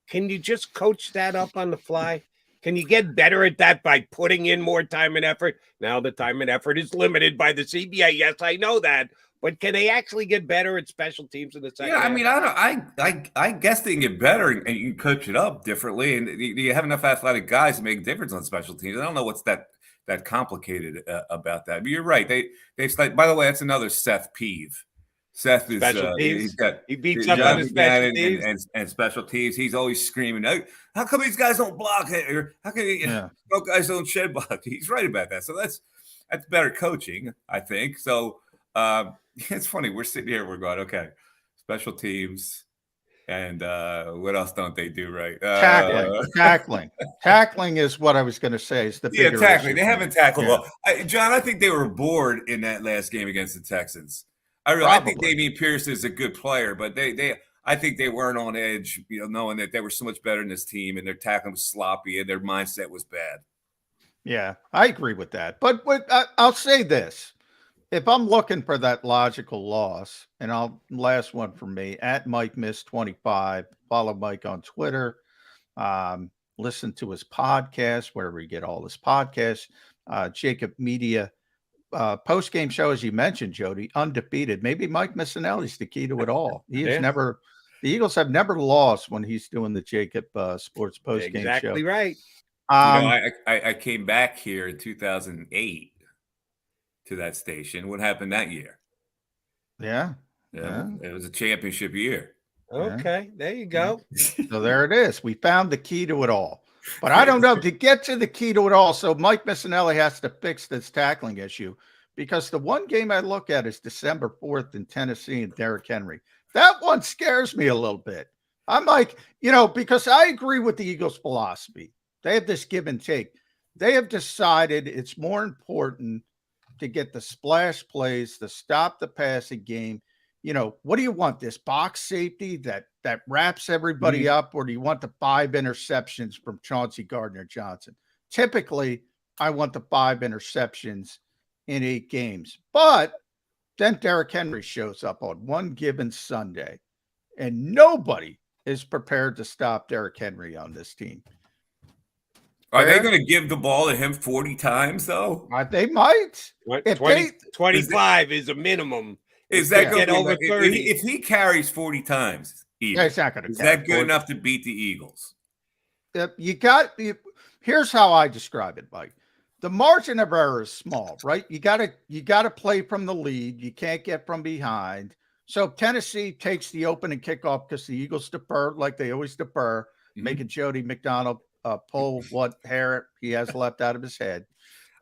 can you just coach that up on the fly? Can you get better at that by putting in more time and effort? Now the time and effort is limited by the CBA. Yes, I know that. But can they actually get better at special teams in the second half? I mean, I guess they can get better and you can coach it up differently. And you have enough athletic guys to make a difference on special teams. I don't know what's that complicated about that. But you're right. They've by the way, that's another Seth peeve. Seth is he beats up on his special teams and special teams. He's always screaming, "How come these guys don't block it? Or how come guys don't shed block?" He's right about that. So that's better coaching, I think. So it's funny. We're sitting here, we're going, okay, special teams, and what else don't they do right? Tackling is what I was going to say. Is the bigger tackling. issue. They haven't tackled well. John, I think they were bored in that last game against the Texans. I think Dameon Pierce is a good player, but I think they weren't on edge, knowing that they were so much better than this team, and their tackling was sloppy, and their mindset was bad. Yeah, I agree with that. But I'll say this. If I'm looking for that logical loss, and last one from me, at Mike Miss 25, follow Mike on Twitter, listen to his podcast, wherever you get all his podcasts, JAKIB Media post-game show, as you mentioned, Jody, undefeated. Maybe Mike Missanelli's the key to it all. The Eagles have never lost when he's doing the JAKIB Sports post-game show. Exactly right. I came back here in 2008 to that station. What happened that year? Yeah. It was a championship year. Okay, there you go. So there it is. We found the key to it all. But I don't know, to get to the key to it all, so Mike Missanelli has to fix this tackling issue, because the one game I look at is December 4th in Tennessee and Derrick Henry. That one scares me a little bit. I'm like, because I agree with the Eagles' philosophy. They have this give and take. They have decided it's more important to get the splash plays, to stop the passing game. What do you want? This box safety that wraps everybody up, or do you want the 5 interceptions from Chauncey Gardner-Johnson? Typically, I want the 5 interceptions in 8 games. But then Derrick Henry shows up on one given Sunday, and nobody is prepared to stop Derrick Henry on this team. Are they going to give the ball to him 40 times, though? They might. 25 is a minimum. Is that get over 30? If he carries 40 times, it's not going to. Is that good enough to beat the Eagles? Here's how I describe it, Mike. The margin of error is small, right? You got to play from the lead. You can't get from behind. So Tennessee takes the opening kickoff because the Eagles defer, like they always defer, making Jody McDonald pull what hair he has left out of his head.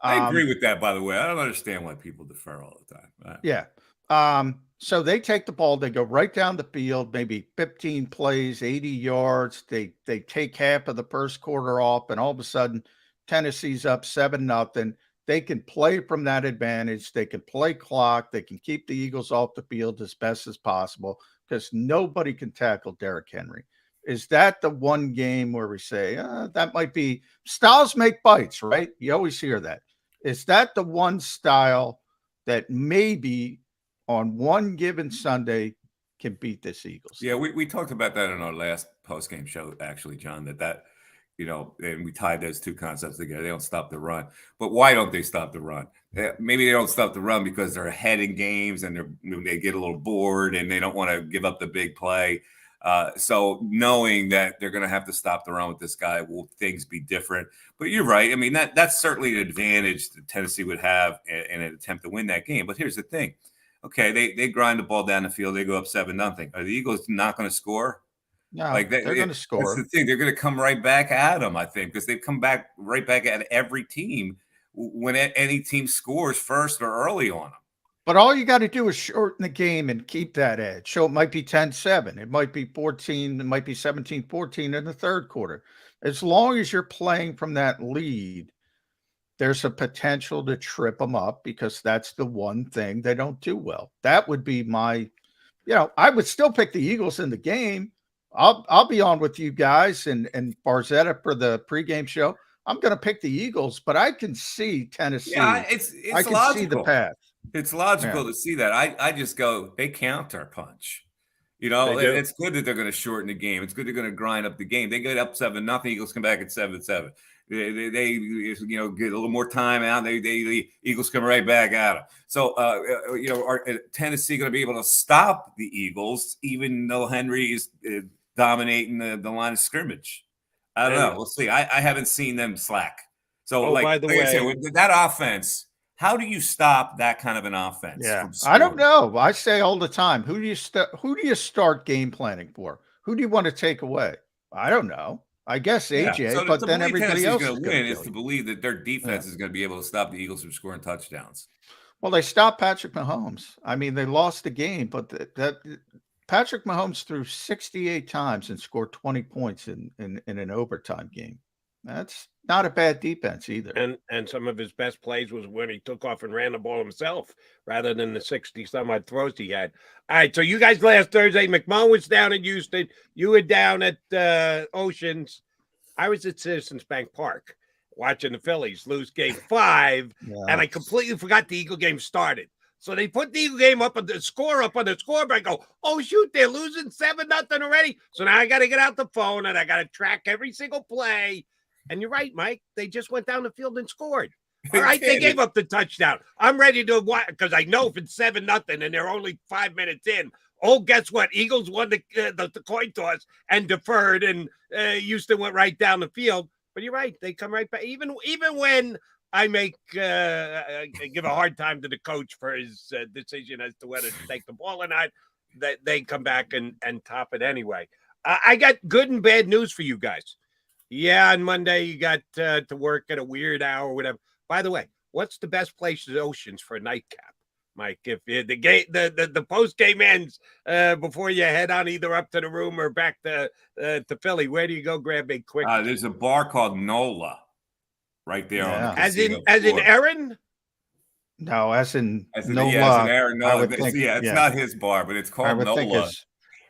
I agree with that, by the way. I don't understand why people defer all the time. Yeah. So they take the ball, they go right down the field, maybe 15 plays, 80 yards. They take half of the first quarter off, and all of a sudden Tennessee's up 7-0. They can play from that advantage. They can play clock. They can keep the Eagles off the field as best as possible because nobody can tackle Derrick Henry. Is that the one game where we say, that might be styles make bites, right? You always hear that. Is that the one style that maybe on one given Sunday can beat this Eagles? Yeah, we talked about that in our last postgame show, actually, John, that and we tied those two concepts together. They don't stop the run. But why don't they stop the run? Maybe they don't stop the run because they're ahead in games and they get a little bored and they don't want to give up the big play. So knowing that they're going to have to stop the run with this guy, will things be different? But you're right. I mean, that's certainly an advantage that Tennessee would have in an attempt to win that game. But here's the thing. Okay, they grind the ball down the field. They go up 7-0. Are the Eagles not going to score? No, they're going to score. That's the thing. They're going to come right back at them, I think, because they've come back right back at every team when any team scores first or early on them. But all you got to do is shorten the game and keep that edge. So it might be 10-7. It might be 14. It might be 17-14 in the third quarter. As long as you're playing from that lead, there's a potential to trip them up because that's the one thing they don't do well. That would be my, I would still pick the Eagles in the game. I'll be on with you guys and Barzetta for the pregame show. I'm going to pick the Eagles, but I can see Tennessee. Yeah, it's I can logical. see the path. It's logical to see that. I just go, they counter punch. It's good that they're going to shorten the game. It's good they're going to grind up the game. They get up 7-0. Eagles come back at 7-7. They get a little more time out. The Eagles come right back at them. So are Tennessee going to be able to stop the Eagles even though Henry is dominating the line of scrimmage? I don't know. We'll see. I haven't seen them slack. So by the way, I said, with that offense, how do you stop that kind of an offense? Yeah, I don't know. I say all the time, who do you start game planning for? Who do you want to take away? I don't know. I guess AJ, so but then everybody else is going to win is to believe that their defense is going to be able to stop the Eagles from scoring touchdowns. Well, they stopped Patrick Mahomes. I mean, they lost the game, but that Patrick Mahomes threw 68 times and scored 20 points in an overtime game. That's not a bad defense either. And some of his best plays was when he took off and ran the ball himself rather than the 60-some-odd throws he had. All right, so you guys last Thursday, McMullen was down in Houston. You were down at Oceans. I was at Citizens Bank Park watching the Phillies lose game 5, and I completely forgot the Eagle game started. So they put the Eagle game up on the scoreboard. I go, oh, shoot, they're losing 7-0 already. So now I got to get out the phone, and I got to track every single play. And you're right, Mike. They just went down the field and scored. All right, they gave up the touchdown. I'm ready to watch because I know if it's 7-0 and they're only 5 minutes in. Oh, guess what? Eagles won the coin toss and deferred, and Houston went right down the field. But you're right; they come right back. Even when I give a hard time to the coach for his decision as to whether to take the ball or not, they come back and top it anyway. I got good and bad news for you guys. Yeah, on Monday you got to work at a weird hour or whatever. By the way, what's the best place at Oceans for a nightcap, Mike? If the post game ends before you head on either up to the room or back to Philly, where do you go grab a quick? There's a bar called NOLA right there. Yeah. On the as in Aaron? No, as in NOLA. yeah, as in Aaron. No, it's not his bar, but it's called NOLA.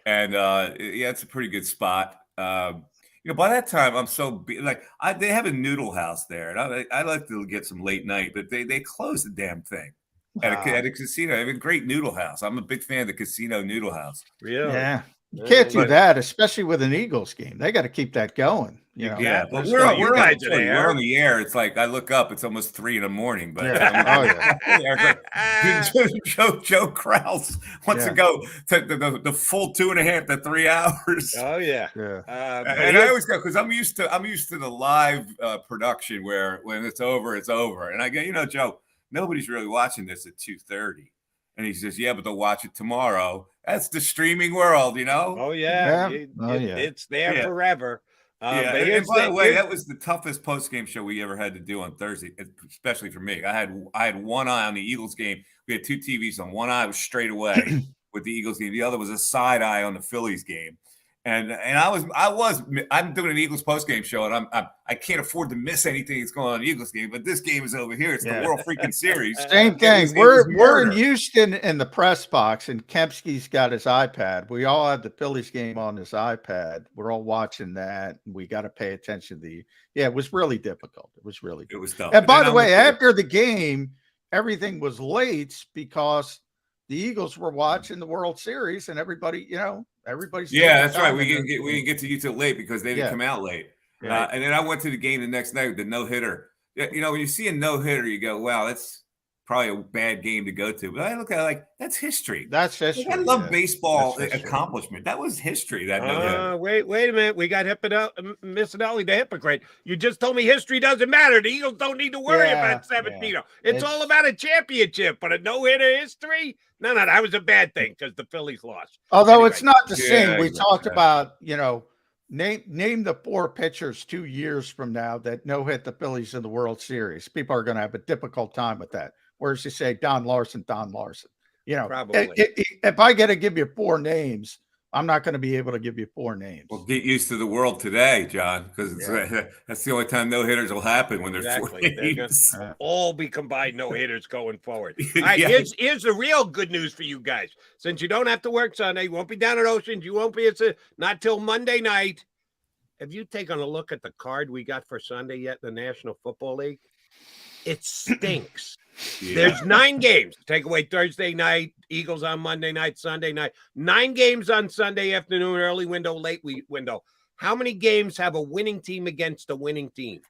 And it's a pretty good spot. By that time, I'm so they have a noodle house there, and I like to get some late night, but they closed the damn thing at a casino. They have a great noodle house. I'm a big fan of the casino noodle house. Really? Yeah, you can't do that, especially with an Eagles game. They got to keep that going. Yeah, but we're on the air. It's like I look up, it's almost 3 a.m. But Joe Krause wants to go to the full 2.5 to 3 hours. Oh yeah. And I always go because I'm used to the live production where when it's over, it's over. And I go, Joe, nobody's really watching this at 2:30. And he says, yeah, but they'll watch it tomorrow. That's the streaming world, Oh yeah. It's there forever. And by the way, that was the toughest post-game show we ever had to do on Thursday, especially for me. I had one eye on the Eagles game. We had 2 TVs on. One eye was straight away with the Eagles game. The other was a side eye on the Phillies game. And I'm doing an Eagles post-game show, and I can't afford to miss anything that's going on in the Eagles game. But this game is over here. It's the World freaking Series. Same thing. We're in Houston in the press box, and Kempski's got his iPad. We all have the Phillies game on his iPad. We're all watching that. We got to pay attention to it was really difficult. It was tough. And by the way, after the game, everything was late because the Eagles were watching the World Series, and everybody's. That's right. We didn't get to you till late because they didn't come out late. Right. And then I went to the game the next night with the no-hitter. When you see a no-hitter, you go, wow, that's probably a bad game to go to. But I look at it like, that's history. That's history. I love baseball accomplishment. That was history, that no-hitter. Wait a minute. We got Missanelli, the hypocrite. You just told me history doesn't matter. The Eagles don't need to worry about 17. It's all about a championship, but a no-hitter history? No, that was a bad thing because the Phillies lost. Although it's not the same. We talked about, name the 4 pitchers 2 years from now that no-hit the Phillies in the World Series. People are going to have a difficult time with that. Or as you say, Don Larson, Don Larson. You know, Probably. If I got to give you 4 names, I'm not going to be able to give you 4 names. Well, get used to the world today, John, because that's the only time no hitters will happen when there's 4 names. They're gonna all be combined no hitters going forward. All right, here's the real good news for you guys. Since you don't have to work Sunday, you won't be down at Oceans, you won't be not till Monday night. Have you taken a look at the card we got for Sunday yet in the National Football League? It stinks. There's 9 games. Take away Thursday night, Eagles on Monday night, Sunday night. 9 games on Sunday afternoon, early window, late window. How many games have a winning team against a winning team?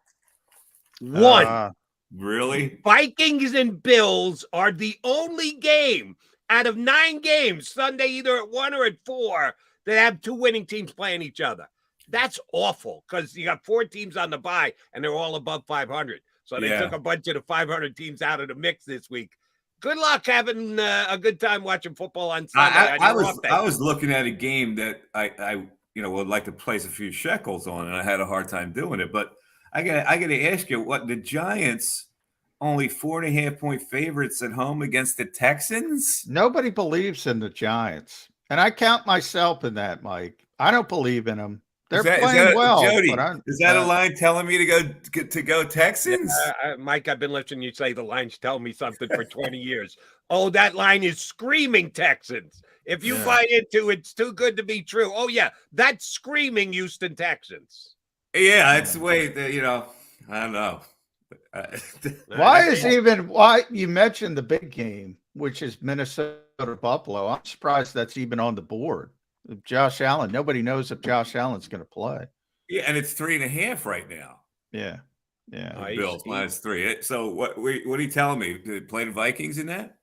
1. Really? Vikings and Bills are the only game out of 9 games, Sunday either at 1 or at 4, that have 2 winning teams playing each other. That's awful because you got 4 teams on the bye and they're all above 500. So they took a bunch of the 500 teams out of the mix this week. Good luck having a good time watching football on Sunday. I was looking at a game that I would like to place a few shekels on, and I had a hard time doing it. But I got to ask you, what the Giants only 4.5-point favorites at home against the Texans? Nobody believes in the Giants, and I count myself in that, Mike. I don't believe in them. They're playing well. Jody, is that a line telling me to go Texans? Mike, I've been listening to you say the line's telling me something for 20 years. Oh, that line is screaming Texans. If you buy into it's too good to be true. Oh, yeah, that's screaming Houston Texans. Yeah, it's the way that, I don't know. Why you mentioned the big game, which is Minnesota Buffalo. I'm surprised that's even on the board. Josh Allen. Nobody knows if Josh Allen's going to play. Yeah, and it's 3.5 right now. Yeah. Bills -3. So what are you telling me? Did they play the Vikings in that?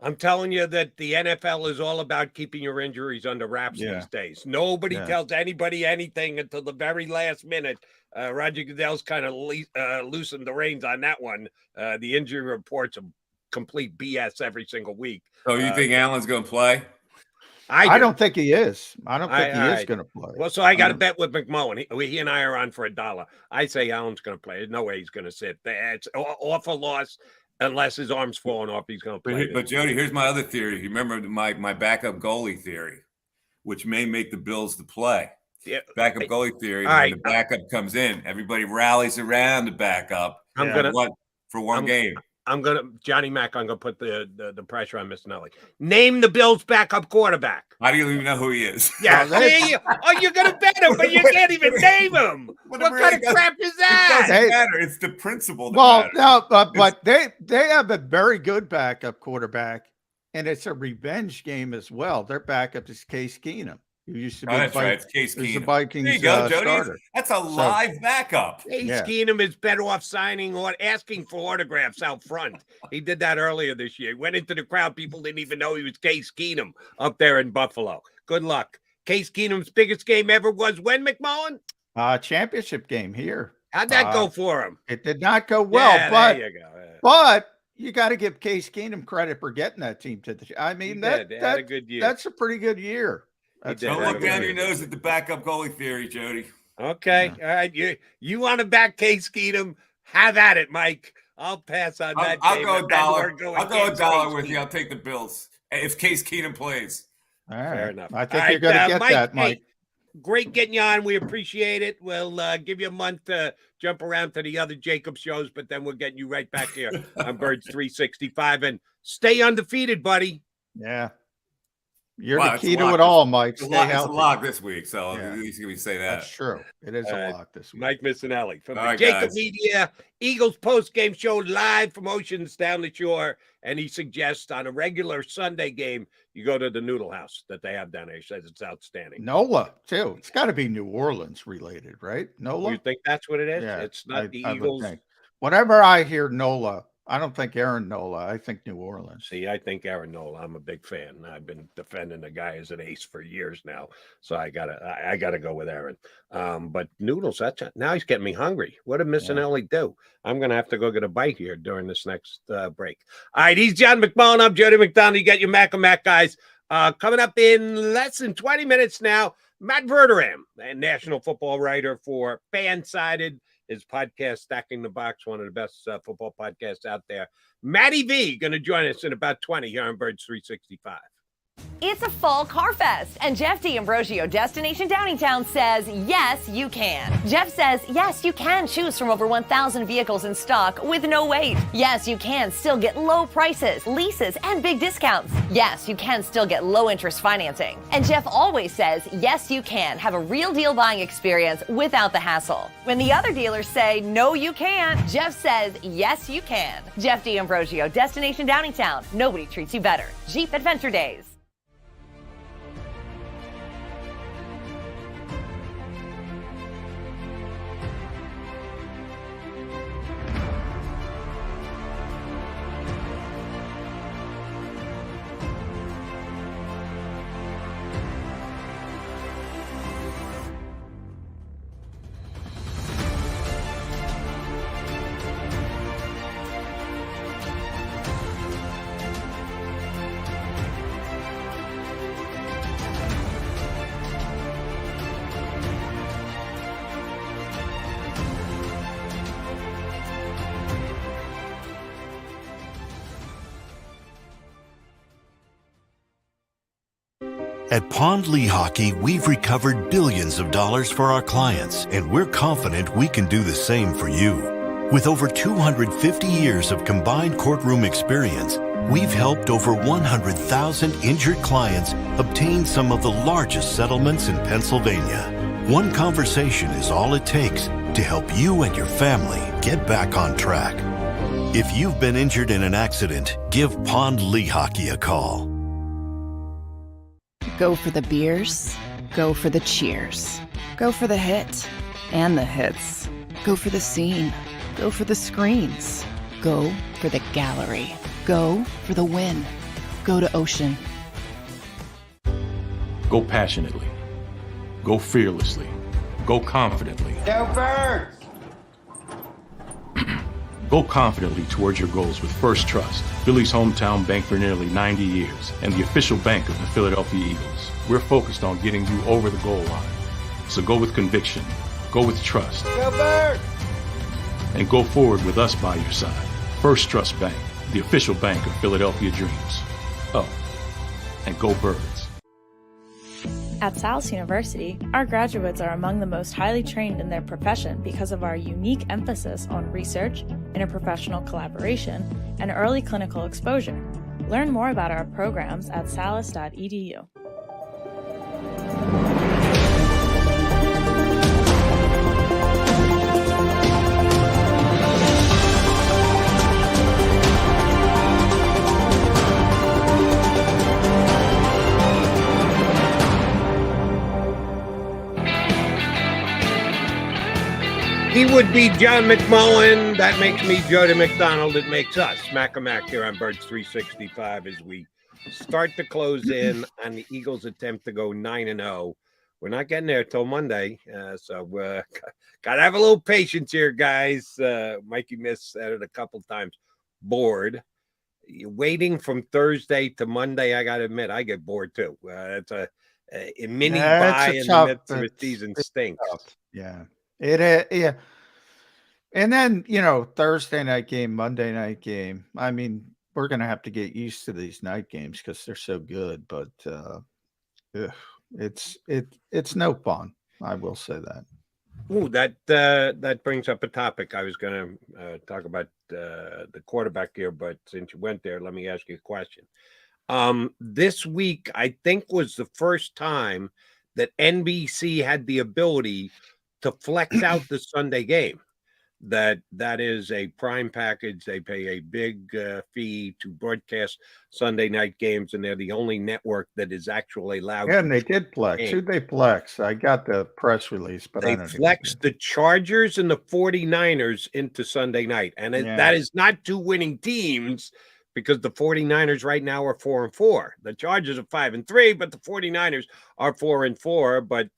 I'm telling you that the NFL is all about keeping your injuries under wraps these days. Nobody tells anybody anything until the very last minute. Roger Goodell's kind of loosened the reins on that one. The injury reports are complete BS every single week. So you think Allen's going to play? I don't think he is. I don't think he is going to play. Well, so I got a bet with McMullen. He and I are on for $1. I say Allen's going to play. There's no way he's going to sit. It's awful loss unless his arm's falling off. He's going to play. But Jody, here's my other theory. You remember my backup goalie theory, which may make the Bills to play. Yeah, backup goalie theory. When the backup comes in, everybody rallies around the backup. For one game. Johnny Mac, I'm going to put the pressure on Missanelli. Name the Bills' backup quarterback. I don't even know who he is. Yeah. You're going to bet him, but you can't even name him. What kind of crap is that? It doesn't matter. It's the principle that matters. No, but they have a very good backup quarterback, and it's a revenge game as well. Their backup is Case Keenum. Who used to be It's Case Keenum. The Vikings there you go, Jody. Starter. That's a live backup. Case Keenum is better off signing or asking for autographs out front. He did that earlier this year. He went into the crowd. People didn't even know he was Case Keenum up there in Buffalo. Good luck. Case Keenum's biggest game ever was when, McMullen? Championship game here. How'd that go for him? It did not go well, but there you go. But you got to give Case Keenum credit for getting that team to the. I mean, had a good year. That's a pretty good year. Don't look down your nose at the backup goalie theory, Jody. Okay. All right. You want to back Case Keenum? Have at it, Mike. I'll pass on that. I'll go $1. I'll go $1 with you. I'll take the Bills if Case Keenum plays. All right. Fair enough. I think you're going to get that, Mike. Hey, great getting you on. We appreciate it. We'll give you a month to jump around to the other JAKIB shows, but then we're getting you right back here on Birds 365. And stay undefeated, buddy. Yeah. You're the key to it all, Mike. It's a lock this week, so at least we say that. That's true. It is a lock this week. Mike Missanelli from the JAKIB Media Eagles post-game show live from Oceans down the shore, and he suggests on a regular Sunday game, you go to the Noodle House that they have down there. He says it's outstanding. NOLA, too. It's got to be New Orleans related, right? NOLA? You think that's what it is? Yeah, it's not the Eagles. Whenever I hear NOLA, I don't think Aaron Nola. I think New Orleans. See, I think Aaron Nola. I'm a big fan. I've been defending the guy as an ace for years now, so I gotta go with Aaron. But Noodles, now he's getting me hungry. What did Missanelli do? I'm gonna have to go get a bite here during this next break. All right, he's John McMullen. I'm Jody McDonald. You got your Mac and Mac guys. Coming up in less than 20 minutes now, Matt Verderame, a national football writer for Fansided. his podcast, Stacking the Box, one of the best football podcasts out there. Matty V going to join us in about 20 here on Birds 365. It's a fall car fest, and Jeff D'Ambrosio, Destination Downingtown, says, yes, you can. Jeff says, yes, you can choose from over 1,000 vehicles in stock with no wait. Yes, you can still get low prices, leases, and big discounts. Yes, you can still get low interest financing. And Jeff always says, yes, you can have a real deal buying experience without the hassle. When the other dealers say, no, you can't, Jeff says, yes, you can. Jeff D'Ambrosio, Destination Downingtown. Nobody treats you better. Jeep Adventure Days. At Pond Lehocky, we've recovered billions of dollars for our clients, and we're confident we can do the same for you. With over 250 years of combined courtroom experience, we've helped over 100,000 injured clients obtain some of the largest settlements in Pennsylvania. One conversation is all it takes to help you and your family get back on track. If you've been injured in an accident, give Pond Lehocky a call. Go for the beers, go for the cheers, go for the hit and the hits, go for the scene, go for the screens, go for the gallery, go for the win, go to Ocean. Go passionately, go fearlessly, go confidently. Go Birds! Go confidently towards your goals with First Trust, Philly's hometown bank for nearly 90 years, and the official bank of the Philadelphia Eagles. We're focused on getting you over the goal line. So go with conviction, go with trust, Go Birds! and go forward with us by your side. First Trust Bank, the official bank of Philadelphia dreams. Oh, and go Birds. At Salus University, our graduates are among the most highly trained in their profession because of our unique emphasis on research, interprofessional collaboration, and early clinical exposure. Learn more about our programs at salus.edu. He would be John McMullen. That makes me Jody McDonald. It makes us Mac here on Birds 365 as we start to close in on the Eagles' attempt to go 9-0. We're not getting there till Monday, so got to have a little patience here, guys. Mikey missed at it a couple times. Bored. Waiting from Thursday to Monday, I got to admit, I get bored too. It's a mini buy in the midst of a season stinks. Yeah. Yeah. And then, Thursday night game, Monday night game. I mean, we're going to have to get used to these night games because they're so good, but it's no fun. I will say that. Ooh, that brings up a topic. I was going to talk about the quarterback here, but since you went there, let me ask you a question. This week, I think, was the first time that NBC had the ability to flex out the Sunday game. That is a prime package. They pay a big fee to broadcast Sunday night games, and they're the only network that is actually allowed. Yeah, and they did flex. Who'd they flex? I got the press release, but they flexed the Chargers and the 49ers into Sunday night. And that is not two winning teams, because the 49ers right now are 4-4. The Chargers are 5-3, but the 49ers are 4-4. But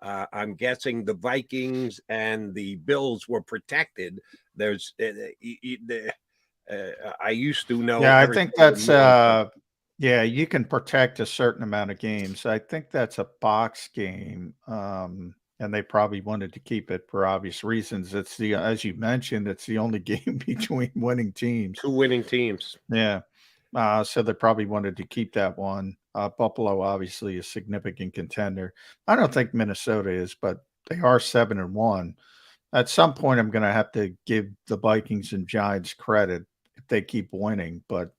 I'm guessing the Vikings and the Bills were protected. There's, I used to know. Yeah, I think that's, you can protect a certain amount of games. I think that's a box game. And and they probably wanted to keep it for obvious reasons. It's as you mentioned, it's the only game between winning teams. 2 winning teams. Yeah. So they probably wanted to keep that one. Buffalo, obviously, a significant contender. I don't think Minnesota is, but they are 7-1. At some point, I'm going to have to give the Vikings and Giants credit if they keep winning, but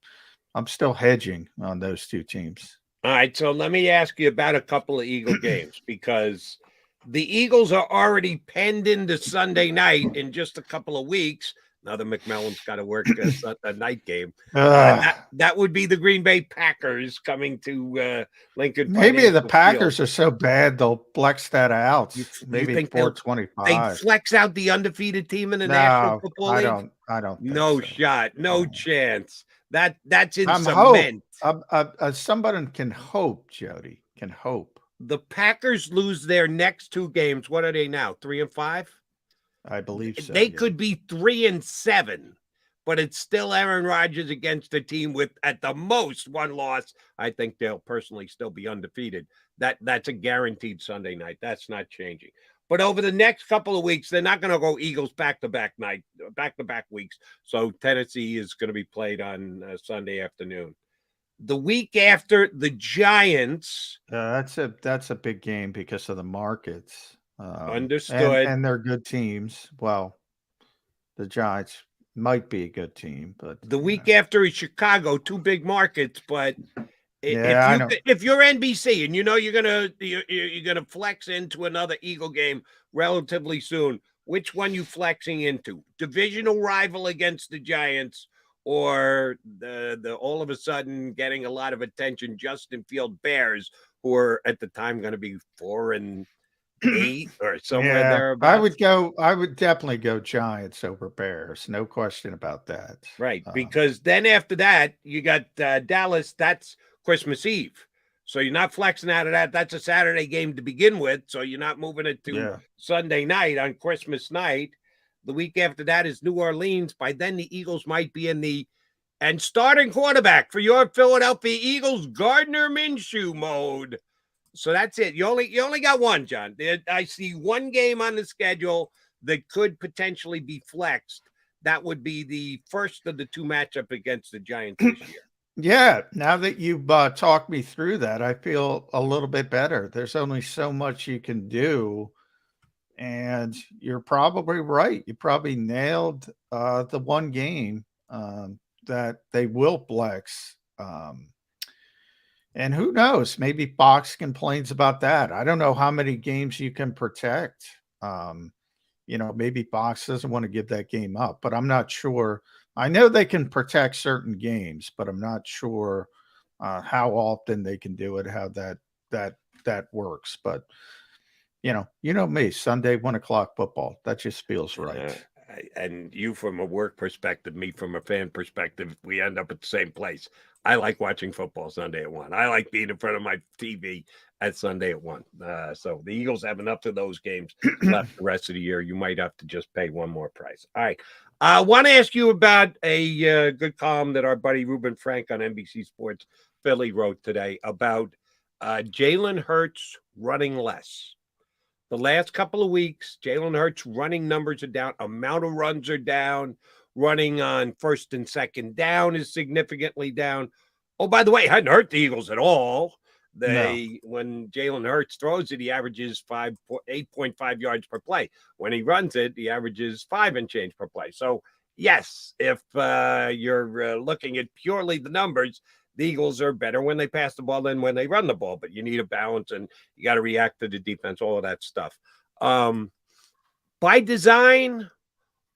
I'm still hedging on those two teams. All right, so let me ask you about a couple of Eagle games, because the Eagles are already penned into Sunday night in just a couple of weeks. Now the McMullen's got to work a night game. That would be the Green Bay Packers coming to Lincoln. Maybe the Packers are so bad they'll flex that out. Maybe 425. They flex out the undefeated team in the National Football League? I don't think no so. shot. No chance. That's in cement. Hope. Somebody can hope, Jody. Can hope. The Packers lose their next 2 games. What are they now? 3-5? I believe so. They could be 3-7, but it's still Aaron Rodgers against a team with, at the most, 1 loss. I think they'll personally still be undefeated. That's a guaranteed Sunday night. That's not changing. But over the next couple of weeks, they're not going to go Eagles back-to-back weeks. So Tennessee is going to be played on Sunday afternoon. The week after, the Giants. That's a big game because of the markets. Understood. And they're good teams. Well, the Giants might be a good team, but the week after is Chicago, 2 big markets. But if you're NBC and you know you're gonna flex into another Eagle game relatively soon, which one you flexing into? Divisional rival against the Giants, or the all of a sudden getting a lot of attention Justin Field Bears, who are at the time going to be 4-8 or somewhere thereabouts? I would definitely go Giants over Bears. No question about that. Right. Because then after that, you got Dallas. That's Christmas Eve. So you're not flexing out of that. That's a Saturday game to begin with. So you're not moving it to Sunday night on Christmas night. The week after that is New Orleans. By then, the Eagles might be in the starting quarterback for your Philadelphia Eagles, Gardner Minshew mode. So that's it. You only got one, John. I see one game on the schedule that could potentially be flexed. That would be the first of the 2 matchup against the Giants this year. Yeah. Now that you've talked me through that, I feel a little bit better. There's only so much you can do. And you're probably right. You probably nailed the one game that they will flex. And who knows? Maybe Fox complains about that. I don't know how many games you can protect. Maybe Fox doesn't want to give that game up, but I'm not sure. I know they can protect certain games, but I'm not sure how often they can do it, how that works. But you know me, Sunday 1:00 football. That just feels right. And you from a work perspective, me from a fan perspective, we end up at the same place. I like watching football Sunday at 1. I like being in front of my TV at Sunday at 1. So the Eagles have enough of those games left the rest of the year. You might have to just pay one more price. All right. I want to ask you about a good column that our buddy Ruben Frank on NBC Sports Philly wrote today about Jalen Hurts running less. The last couple of weeks, Jalen Hurts running numbers are down. Amount of runs are down. Running on first and second down is significantly down. Oh, by the way, it hadn't hurt the Eagles at all. When Jalen Hurts throws it, he averages 8.5 yards per play. When he runs it, he averages 5 and change per play. So, yes, if you're looking at purely the numbers, the Eagles are better when they pass the ball than when they run the ball. But you need a balance, and you got to react to the defense, all of that stuff. By design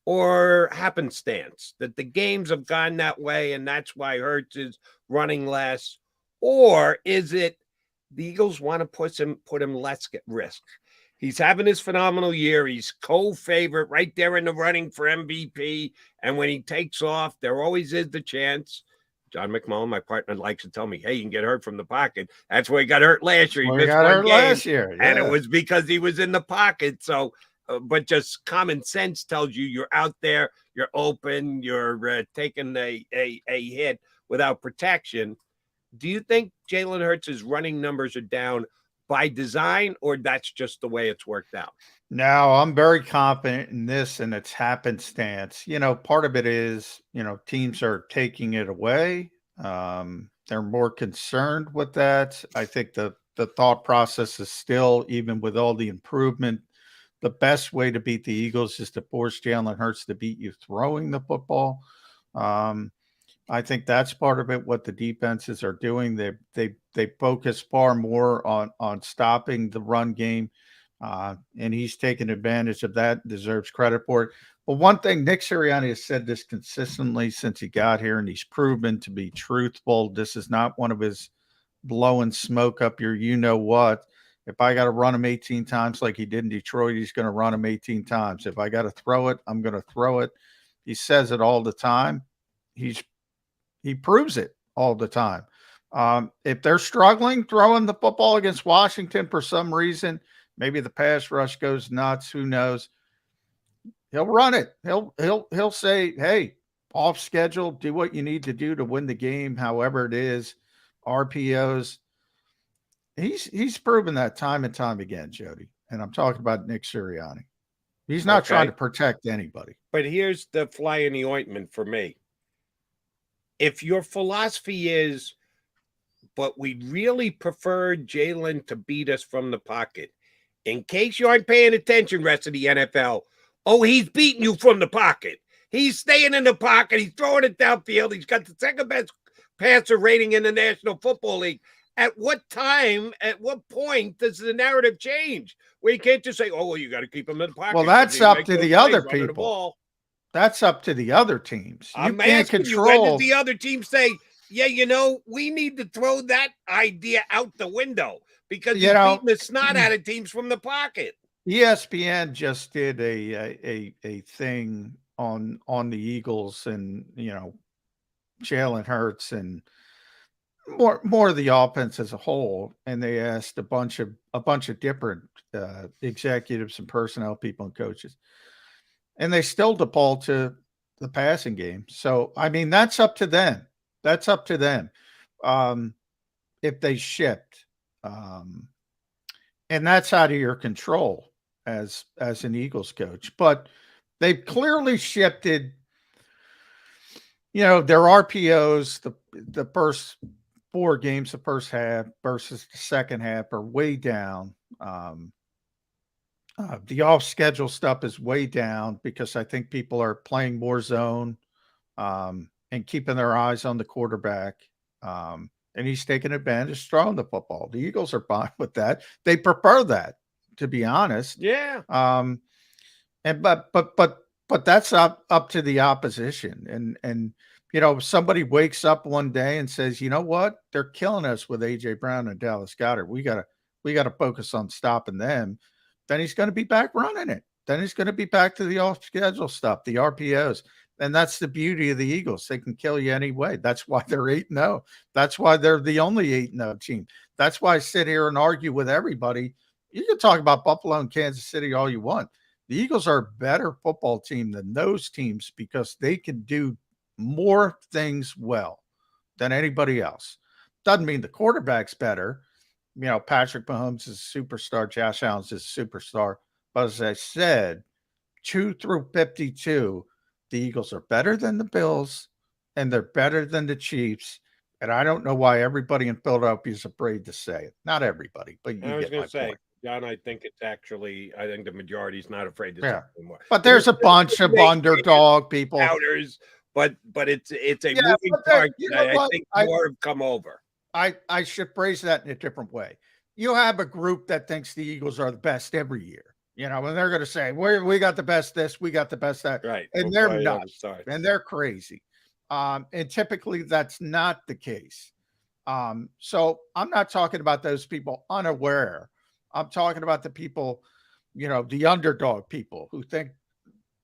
or happenstance that the games have gone that way, and that's why Hurts is running less? Or is it the Eagles want to put him less at risk? He's having this phenomenal year. He's co-favorite right there in the running for MVP. And when he takes off, there always is the chance. John McMullen, my partner, likes to tell me, hey, you can get hurt from the pocket. That's where he got hurt last year. He missed one game, last year. Yeah. And it was because he was in the pocket. So, but just common sense tells you you're out there, you're open, you're taking a hit without protection. Do you think Jalen Hurts' running numbers are down by design, or that's just the way it's worked out? No, I'm very confident in this and it's happenstance. Part of it is, teams are taking it away. They're more concerned with that. I think the thought process is still, even with all the improvement, the best way to beat the Eagles is to force Jalen Hurts to beat you throwing the football. I think that's part of it. What the defenses are doing, they focus far more on stopping the run game, and he's taken advantage of that. Deserves credit for it. But one thing, Nick Sirianni has said this consistently since he got here, and he's proven to be truthful. This is not one of his blowing smoke up your what. If I got to run him 18 times like he did in Detroit, he's going to run him 18 times. If I got to throw it, I'm going to throw it. He says it all the time. He proves it all the time. If they're struggling throwing the football against Washington for some reason, maybe the pass rush goes nuts, who knows? He'll run it. He'll say, hey, off schedule, do what you need to do to win the game, however it is. RPOs. He's proven that time and time again, Jody. And I'm talking about Nick Sirianni. He's not trying to protect anybody. But here's the fly in the ointment for me. If your philosophy is, but we'd really prefer Jalen to beat us from the pocket, in case you aren't paying attention, rest of the NFL, he's beating you from the pocket. He's staying in the pocket. He's throwing it downfield. He's got the second best passer rating in the National Football League. At what time, at what point does the narrative change? Where you can't just say, you got to keep him in the pocket. Well, that's up to the other people. That's up to the other teams. You can't control. When does the other team say, we need to throw that idea out the window because you're beating the snot out of teams from the pocket? ESPN just did a thing on the Eagles and, Jalen Hurts and more of the offense as a whole. And they asked a bunch of different executives and personnel people and coaches. And they still default to the passing game. So, I mean, that's up to them. That's up to them. If they shift. And that's out of your control as an Eagles coach. But they've clearly shifted, their RPOs, the first 4 games, the first half versus the second half are way down. The off-schedule stuff is way down because I think people are playing more zone and keeping their eyes on the quarterback. And he's taking advantage, throwing the football. The Eagles are fine with that. They prefer that, to be honest. Yeah. But that's up to the opposition. And somebody wakes up one day and says, you know what? They're killing us with AJ Brown and Dallas Goedert. We gotta focus on stopping them. Then he's going to be back running it. Then he's going to be back to the off-schedule stuff, the RPOs. And that's the beauty of the Eagles. They can kill you anyway. That's why they're 8-0. That's why they're the only 8-0 team. That's why I sit here and argue with everybody. You can talk about Buffalo and Kansas City all you want. The Eagles are a better football team than those teams because they can do more things well than anybody else. Doesn't mean the quarterback's better. Patrick Mahomes is a superstar. Josh Allen is a superstar. But as I said, 2 through 52, the Eagles are better than the Bills, and they're better than the Chiefs. And I don't know why everybody in Philadelphia is afraid to say it. Not everybody, but I was going to say, John, I think the majority is not afraid to say it anymore. But there's a bunch of underdog people. Doubters, but it's a moving part that I think more have come over. I should phrase that in a different way. You have a group that thinks the Eagles are the best every year, and they're going to say, we got the best this, we got the best that. Right. And they're nuts, and they're crazy. And typically that's not the case. So I'm not talking about those people unaware. I'm talking about the people, the underdog people who think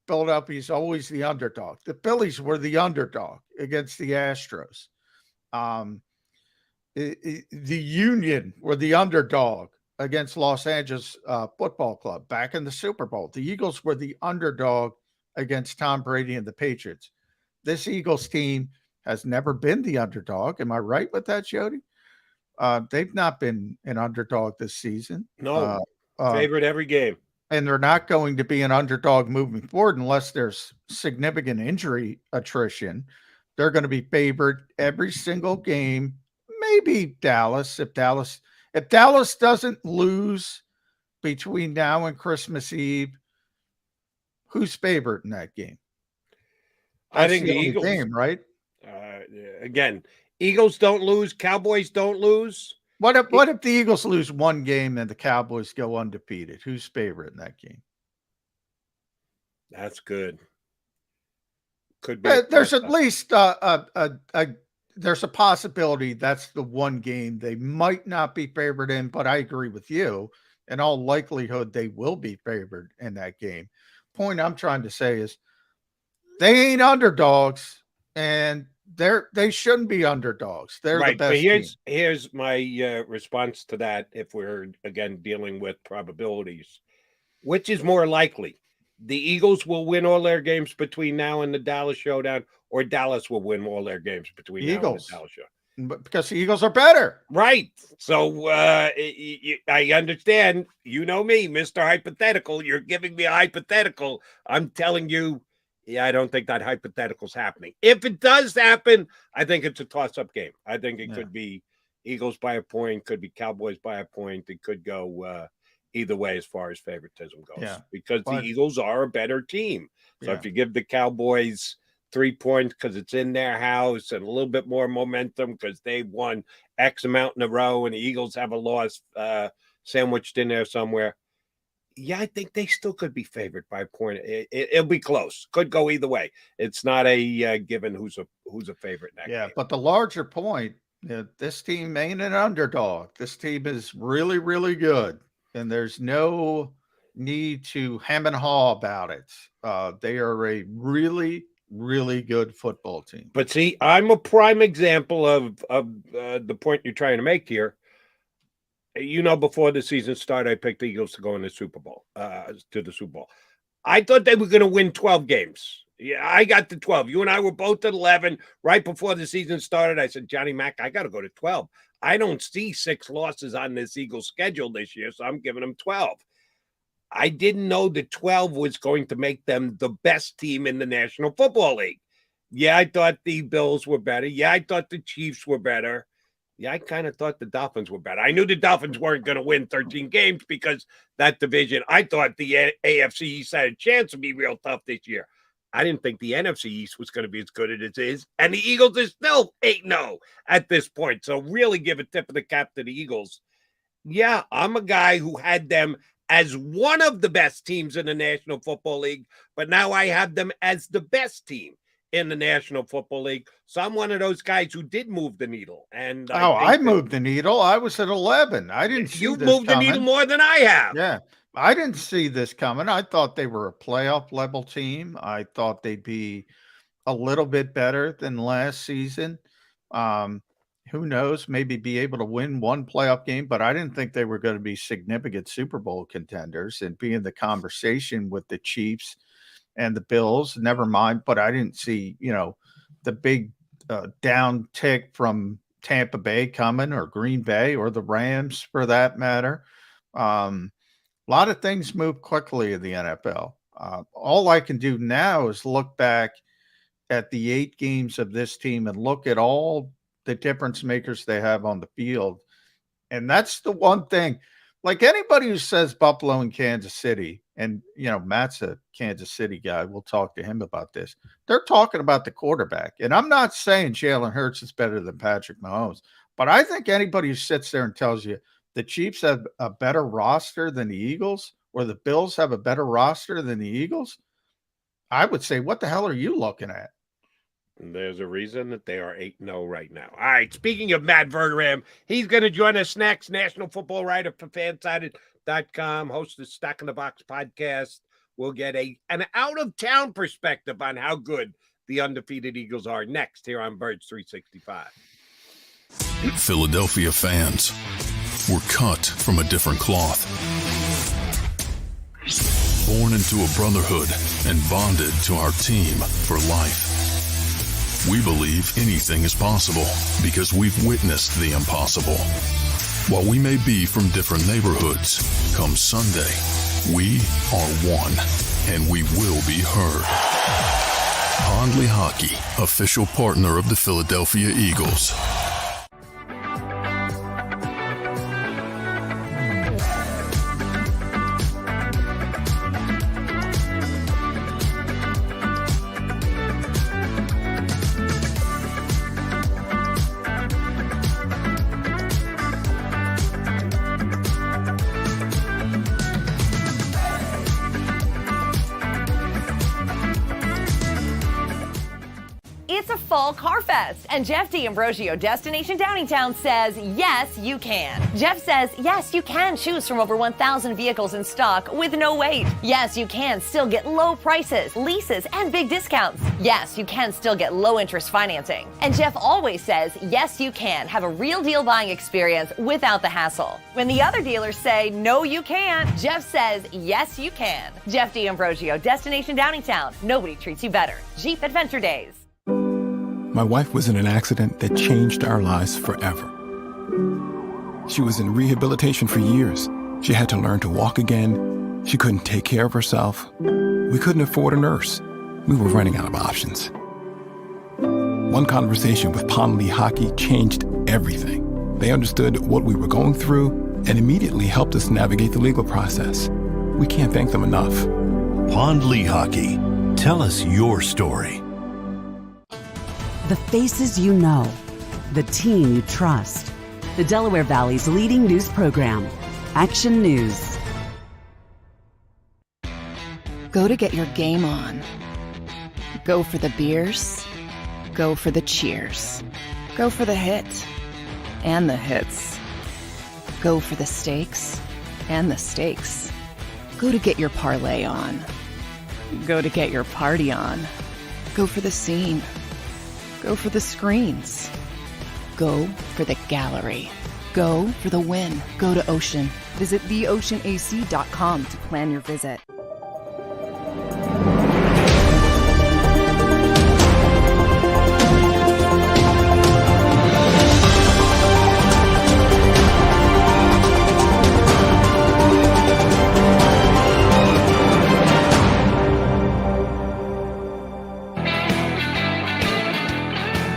Philadelphia is always the underdog. The Phillies were the underdog against the Astros. The Union were the underdog against Los Angeles Football Club back in the Super Bowl. The Eagles were the underdog against Tom Brady and the Patriots. This Eagles team has never been the underdog. Am I right with that, Jody? They've not been an underdog this season. No, favorite every game. And they're not going to be an underdog moving forward unless there's significant injury attrition. They're going to be favored every single game. Maybe Dallas, if Dallas doesn't lose between now and Christmas Eve, who's favored in that game? I think the Eagles game, right? Again, Eagles don't lose, Cowboys don't lose. What if the Eagles lose one game and the Cowboys go undefeated? Who's favorite in that game? That's good. Could be. There's at least there's a possibility that's the one game they might not be favored in, but I agree with you. In all likelihood, they will be favored in that game. Point I'm trying to say is they ain't underdogs, and they shouldn't be underdogs. They're right. The best. But here's my response to that. If we're again dealing with probabilities, which is more likely? The Eagles will win all their games between now and the Dallas showdown, or Dallas will win all their games between now and the Dallas showdown. But because the Eagles are better. Right. So I understand. You know me, Mr. Hypothetical. You're giving me a hypothetical. I'm telling you, I don't think that hypothetical's happening. If it does happen, I think it's a toss-up game. I think it could be Eagles by a point, could be Cowboys by a point. It could go either way as far as favoritism goes, because the Eagles are a better team. So if you give the Cowboys 3 points because it's in their house and a little bit more momentum because they've won X amount in a row and the Eagles have a loss sandwiched in there somewhere, I think they still could be favored by a point. It'll be close. Could go either way. It's not a given who's a favorite in that game. But the larger point, this team ain't an underdog. This team is really, really good. And there's no need to hem and haw about it. They are a really, really good football team. But see, I'm a prime example of the point you're trying to make here. Before the season started, I picked the Eagles to go in the Super Bowl, to the Super Bowl. I thought they were going to win 12 games. Yeah, I got to 12. You and I were both at 11. Right before the season started, I said, Johnny Mac, I got to go to 12. I don't see 6 losses on this Eagles schedule this year, so I'm giving them 12. I didn't know that 12 was going to make them the best team in the National Football League. Yeah, I thought the Bills were better. Yeah, I thought the Chiefs were better. Yeah, I kind of thought the Dolphins were better. I knew the Dolphins weren't going to win 13 games because that division, I thought the AFC East had a chance to be real tough this year. I didn't think the NFC East was going to be as good as it is. And the Eagles are still 8-0 at this point. So really give a tip of the cap to the Eagles. Yeah, I'm a guy who had them as one of the best teams in the National Football League, but now I have them as the best team in the National Football League. So I'm one of those guys who did move the needle. And I moved the needle. I was at 11. I didn't see you this moved coming. the needle more than I have. Yeah. I didn't see this coming. I thought they were a playoff level team. I thought they'd be a little bit better than last season. Who knows? Maybe be able to win one playoff game, but I didn't think they were going to be significant Super Bowl contenders and be in the conversation with the Chiefs and the Bills. Never mind, but I didn't see, the big down tick from Tampa Bay coming, or Green Bay, or the Rams for that matter. A lot of things move quickly in the NFL. All I can do now is look back at the 8 games of this team and look at all the difference makers they have on the field. And that's the one thing, like anybody who says Buffalo and Kansas City, and, Matt's a Kansas City guy. We'll talk to him about this. They're talking about the quarterback. And I'm not saying Jalen Hurts is better than Patrick Mahomes, but I think anybody who sits there and tells you the Chiefs have a better roster than the Eagles, or the Bills have a better roster than the Eagles, I would say, what the hell are you looking at? There's a reason that they are 8-0 right now. All right, speaking of Matt Verderame, he's going to join us next. National football writer for Fansided.com, host of Stack in the Box podcast. We'll get an out-of-town perspective on how good the undefeated Eagles are next here on Birds 365. Philadelphia fans, we're cut from a different cloth. Born into a brotherhood and bonded to our team for life. We believe anything is possible because we've witnessed the impossible. While we may be from different neighborhoods, come Sunday, we are one, and we will be heard. Pondley Hockey, official partner of the Philadelphia Eagles. It's a fall car fest, and Jeff D'Ambrosio, Destination Downingtown, says, yes, you can. Jeff says, yes, you can choose from over 1,000 vehicles in stock with no wait. Yes, you can still get low prices, leases, and big discounts. Yes, you can still get low interest financing. And Jeff always says, yes, you can have a real deal buying experience without the hassle. When the other dealers say, no, you can't, Jeff says, yes, you can. Jeff D'Ambrosio, Destination Downingtown. Nobody treats you better. Jeep Adventure Days. My wife was in an accident that changed our lives forever. She was in rehabilitation for years. She had to learn to walk again. She couldn't take care of herself. We couldn't afford a nurse. We were running out of options. One conversation with Pondley Hockey changed everything. They understood what we were going through and immediately helped us navigate the legal process. We can't thank them enough. Pondley Hockey. Tell us your story. The faces you know, the team you trust. The Delaware Valley's leading news program, Action News. Go to get your game on. Go for the beers. Go for the cheers. Go for the hit and the hits. Go for the stakes and the stakes. Go to get your parlay on. Go to get your party on. Go for the scene. Go for the screens. Go for the gallery. Go for the win. Go to Ocean. Visit theoceanac.com to plan your visit.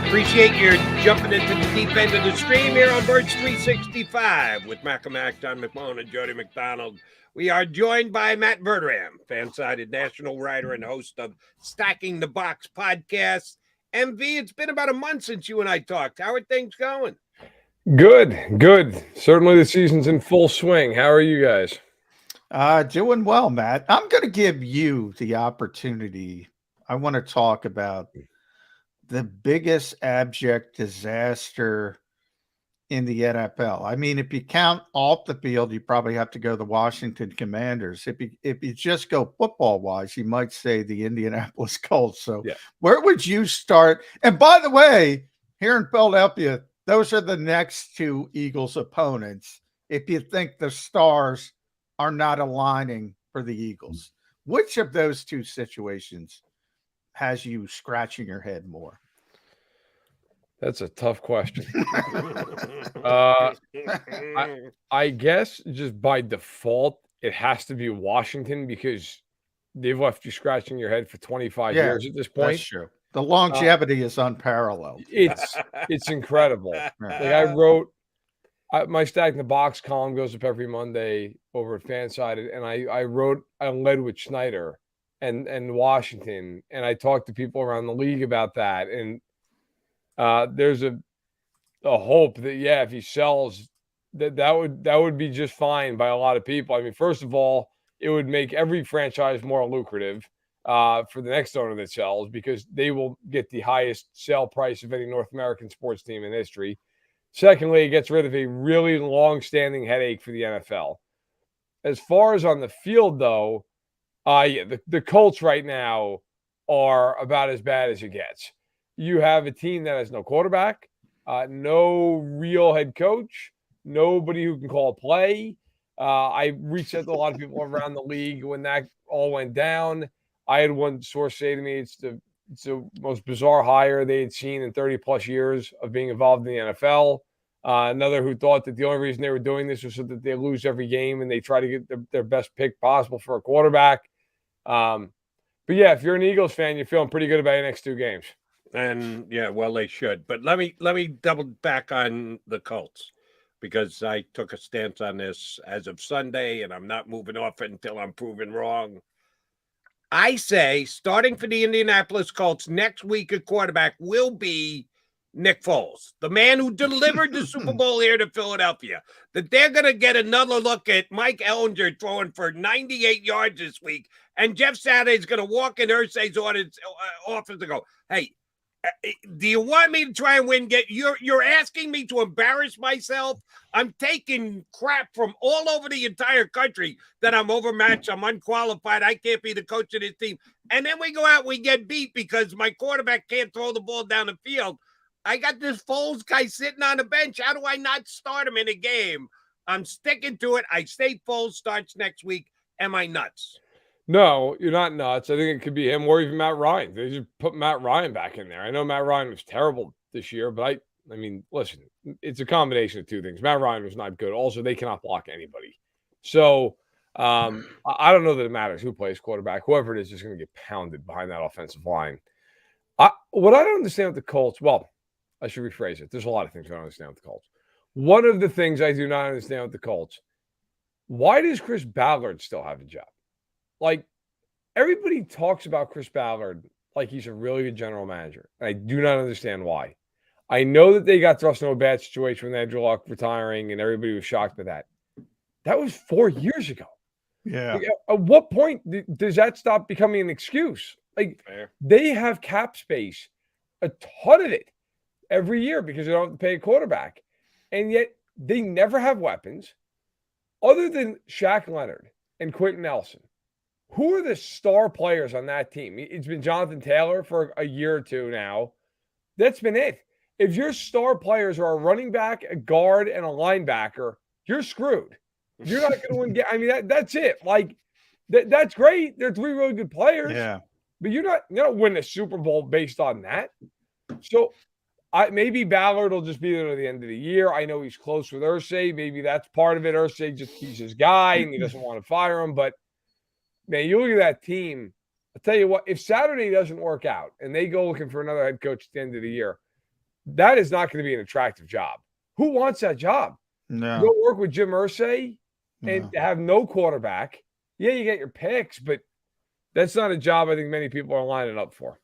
Appreciate your jumping into the deep end of the stream here on Birds 365 with Mac, John McMullen, and Jody McDonald. We are joined by Matt Verderame, fan-sided national writer and host of Stacking the Box podcast. MV, it's been about a month since you and I talked. How are things going? Good. Certainly the season's in full swing. How are you guys? Doing well, Matt. I'm going to give you the opportunity. I want to talk about the biggest abject disaster in the NFL. I mean, if you count off the field, you probably have to go the Washington Commanders. If you just go football wise, you might say the Indianapolis Colts. So where would you start? And by the way, here in Philadelphia, those are the next two Eagles opponents. If you think the stars are not aligning for the Eagles, which of those two situations has you scratching your head more? That's a tough question. I guess just by default, it has to be Washington because they've left you scratching your head for 25 years at this point. That's true. The longevity is unparalleled. It's incredible. Like I wrote, my Stack in the Box column goes up every Monday over at Fansided, and I led with Schneider and Washington, and I talked to people around the league about that, and there's a hope that if he sells, that would be just fine by a lot of people. I mean, first of all, it would make every franchise more lucrative for the next owner that sells because they will get the highest sale price of any North American sports team in history. Secondly, it gets rid of a really long-standing headache for the NFL. As far as on the field, though, the Colts right now are about as bad as it gets. You have a team that has no quarterback, no real head coach, nobody who can call a play. I reached out to a lot of people around the league when that all went down. I had one source say to me, it's the It's the most bizarre hire they had seen in 30 plus years of being involved in the NFL. Another who thought that the only reason they were doing this was so that they lose every game and they try to get their best pick possible for a quarterback. But yeah, if you're an Eagles fan, you're feeling pretty good about your next 2 games. And yeah, well, they should. But let me double back on the Colts, because I took a stance on this as of Sunday, and I'm not moving off it until I'm proven wrong. I say, starting for the Indianapolis Colts next week, a quarterback will be Nick Foles, the man who delivered the Super Bowl here to Philadelphia. That they're going to get another look at Mike Ellinger throwing for 98 yards this week, and Jeff Saturday's going to walk in Irsay's office and go, hey, do you want me to try and win? You're asking me to embarrass myself? I'm taking crap from all over the entire country that I'm overmatched, I'm unqualified, I can't be the coach of this team. And then we go out, we get beat because my quarterback can't throw the ball down the field. I got this Foles guy sitting on the bench. How do I not start him in a game? I'm sticking to it. I say Foles starts next week. Am I nuts? No, you're not nuts. I think it could be him or even Matt Ryan. They just put Matt Ryan back in there. I know Matt Ryan was terrible this year, but I mean, listen, it's a combination of 2 things. Matt Ryan was not good. Also, they cannot block anybody. So I don't know that it matters who plays quarterback. Whoever it is going to get pounded behind that offensive line. What I don't understand with the Colts, well, I should rephrase it. There's a lot of things I don't understand with the Colts. One of the things I do not understand with the Colts, why does Chris Ballard still have a job? Like, everybody talks about Chris Ballard like he's a really good general manager. And I do not understand why. I know that they got thrust into a bad situation when they had Drew Lock retiring, and everybody was shocked by that. That was 4 years ago. Yeah. Like, at what point does that stop becoming an excuse? Like, they have cap space, a ton of it, every year because they don't have to pay a quarterback. And yet they never have weapons other than Shaq Leonard and Quentin Nelson. Who are the star players on that team? It's been Jonathan Taylor for a year or 2 now. That's been it. If your star players are a running back, a guard, and a linebacker, you're screwed. You're not going to win. I mean, that's it. Like, that's great. They're 3 really good players. Yeah. But you're not winning a Super Bowl based on that. So maybe Ballard will just be there at the end of the year. I know he's close with Irsay. Maybe that's part of it. Irsay he's his guy, and he doesn't want to fire him. But man, you look at that team. I'll tell you what, if Saturday doesn't work out and they go looking for another head coach at the end of the year, that is not going to be an attractive job. Who wants that job? No. Go work with Jim Irsay and have no quarterback. Yeah, you get your picks, but that's not a job I think many people are lining up for.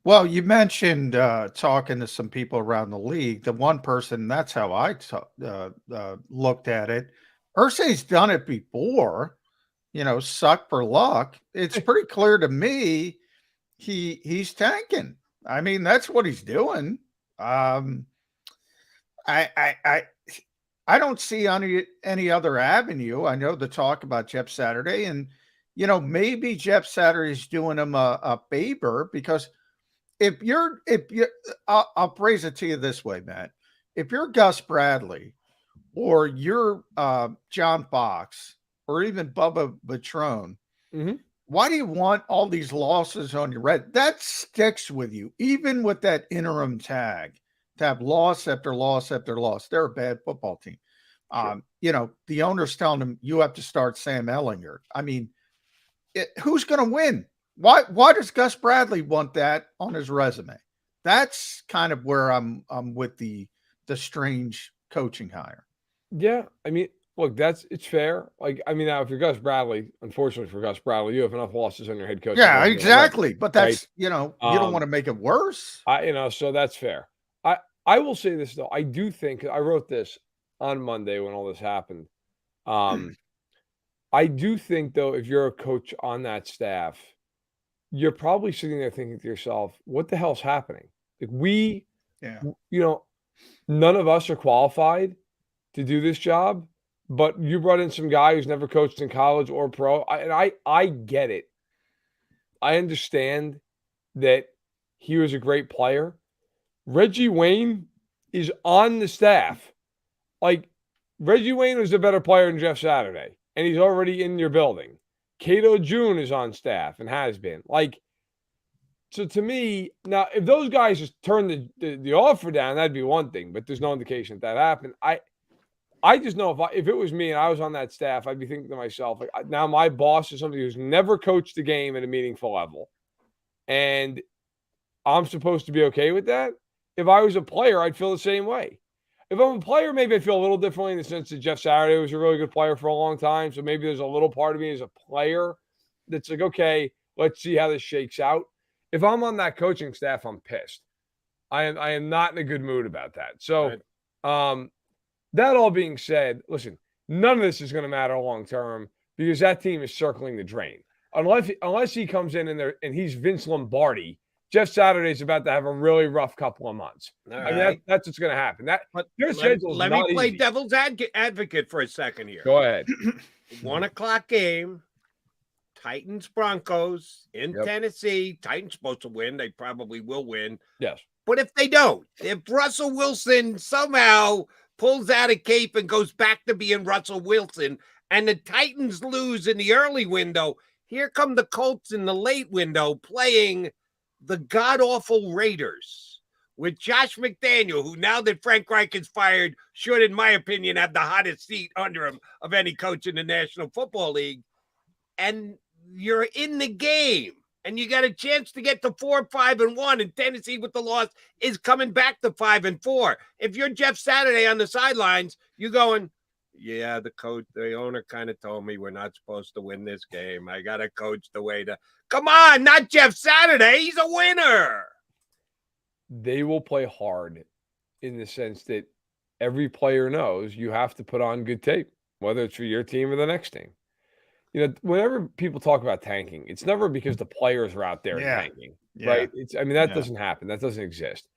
Well, you mentioned talking to some people around the league. The one person, that's how I looked at it. Irsay's done it before. Suck for luck. It's pretty clear to me he's tanking. I mean, that's what he's doing. I don't see any other avenue. I know the talk about Jeff Saturday, and maybe Jeff Saturday's doing him a favor, because I'll phrase it to you this way, Matt. If you're Gus Bradley or you're John Fox, or even Bubba Patrone, why do you want all these losses on your record? That sticks with you, even with that interim tag, to have loss after loss after loss. They're a bad football team. Sure. The owner's telling them you have to start Sam Ehlinger. I mean, who's going to win? Why does Gus Bradley want that on his resume? That's kind of where I'm with the strange coaching hire. Yeah, I mean, look, it's fair. Like, I mean, now if you're Gus Bradley, unfortunately for Gus Bradley, you have enough losses on your head coach. Yeah, exactly. But that's, right? You don't want to make it worse. So that's fair. I will say this, though. I do think, I wrote this on Monday when all this happened. I do think, though, if you're a coach on that staff, you're probably sitting there thinking to yourself, what the hell's happening? Like, none of us are qualified to do this job. But you brought in some guy who's never coached in college or pro. I get it. I understand that he was a great player. Reggie Wayne is on the staff. Like, Reggie Wayne was a better player than Jeff Saturday, and he's already in your building. Cato June is on staff and has been. Like, So to me, now if those guys just turn the offer down, that'd be one thing. But there's no indication that happened. I just know if it was me and I was on that staff, I'd be thinking to myself, like, now my boss is somebody who's never coached a game at a meaningful level, and I'm supposed to be okay with that. If I was a player, I'd feel the same way. If I'm a player, maybe I feel a little differently in the sense that Jeff Saturday was a really good player for a long time. So maybe there's a little part of me as a player that's like, okay, let's see how this shakes out. If I'm on that coaching staff, I'm pissed. I am not in a good mood about that. So that all being said, listen, none of this is going to matter long term because that team is circling the drain. Unless he comes in there and he's Vince Lombardi, Jeff Saturday's about to have a really rough couple of months. I mean, that's what's going to happen. Let me play devil's advocate for a second here. Go ahead. 1 o'clock game, Titans Broncos in Tennessee. Titans supposed to win. They probably will win. Yes. But if they don't, if Russell Wilson somehow pulls out a cape and goes back to being Russell Wilson, and the Titans lose in the early window, here come the Colts in the late window playing the god-awful Raiders with Josh McDaniel, who now that Frank Reich is fired, should, in my opinion, have the hottest seat under him of any coach in the National Football League. And you're in the game, and you got a chance to get to 4-5-1, and Tennessee with the loss is coming back to 5-4. If you're Jeff Saturday on the sidelines, you're going, yeah, the owner kind of told me we're not supposed to win this game. I got to coach the way to. Come on, not Jeff Saturday. He's a winner. They will play hard in the sense that every player knows you have to put on good tape, whether it's for your team or the next team. You know, whenever people talk about tanking, it's never because the players are out there tanking, right? That doesn't happen. That doesn't exist.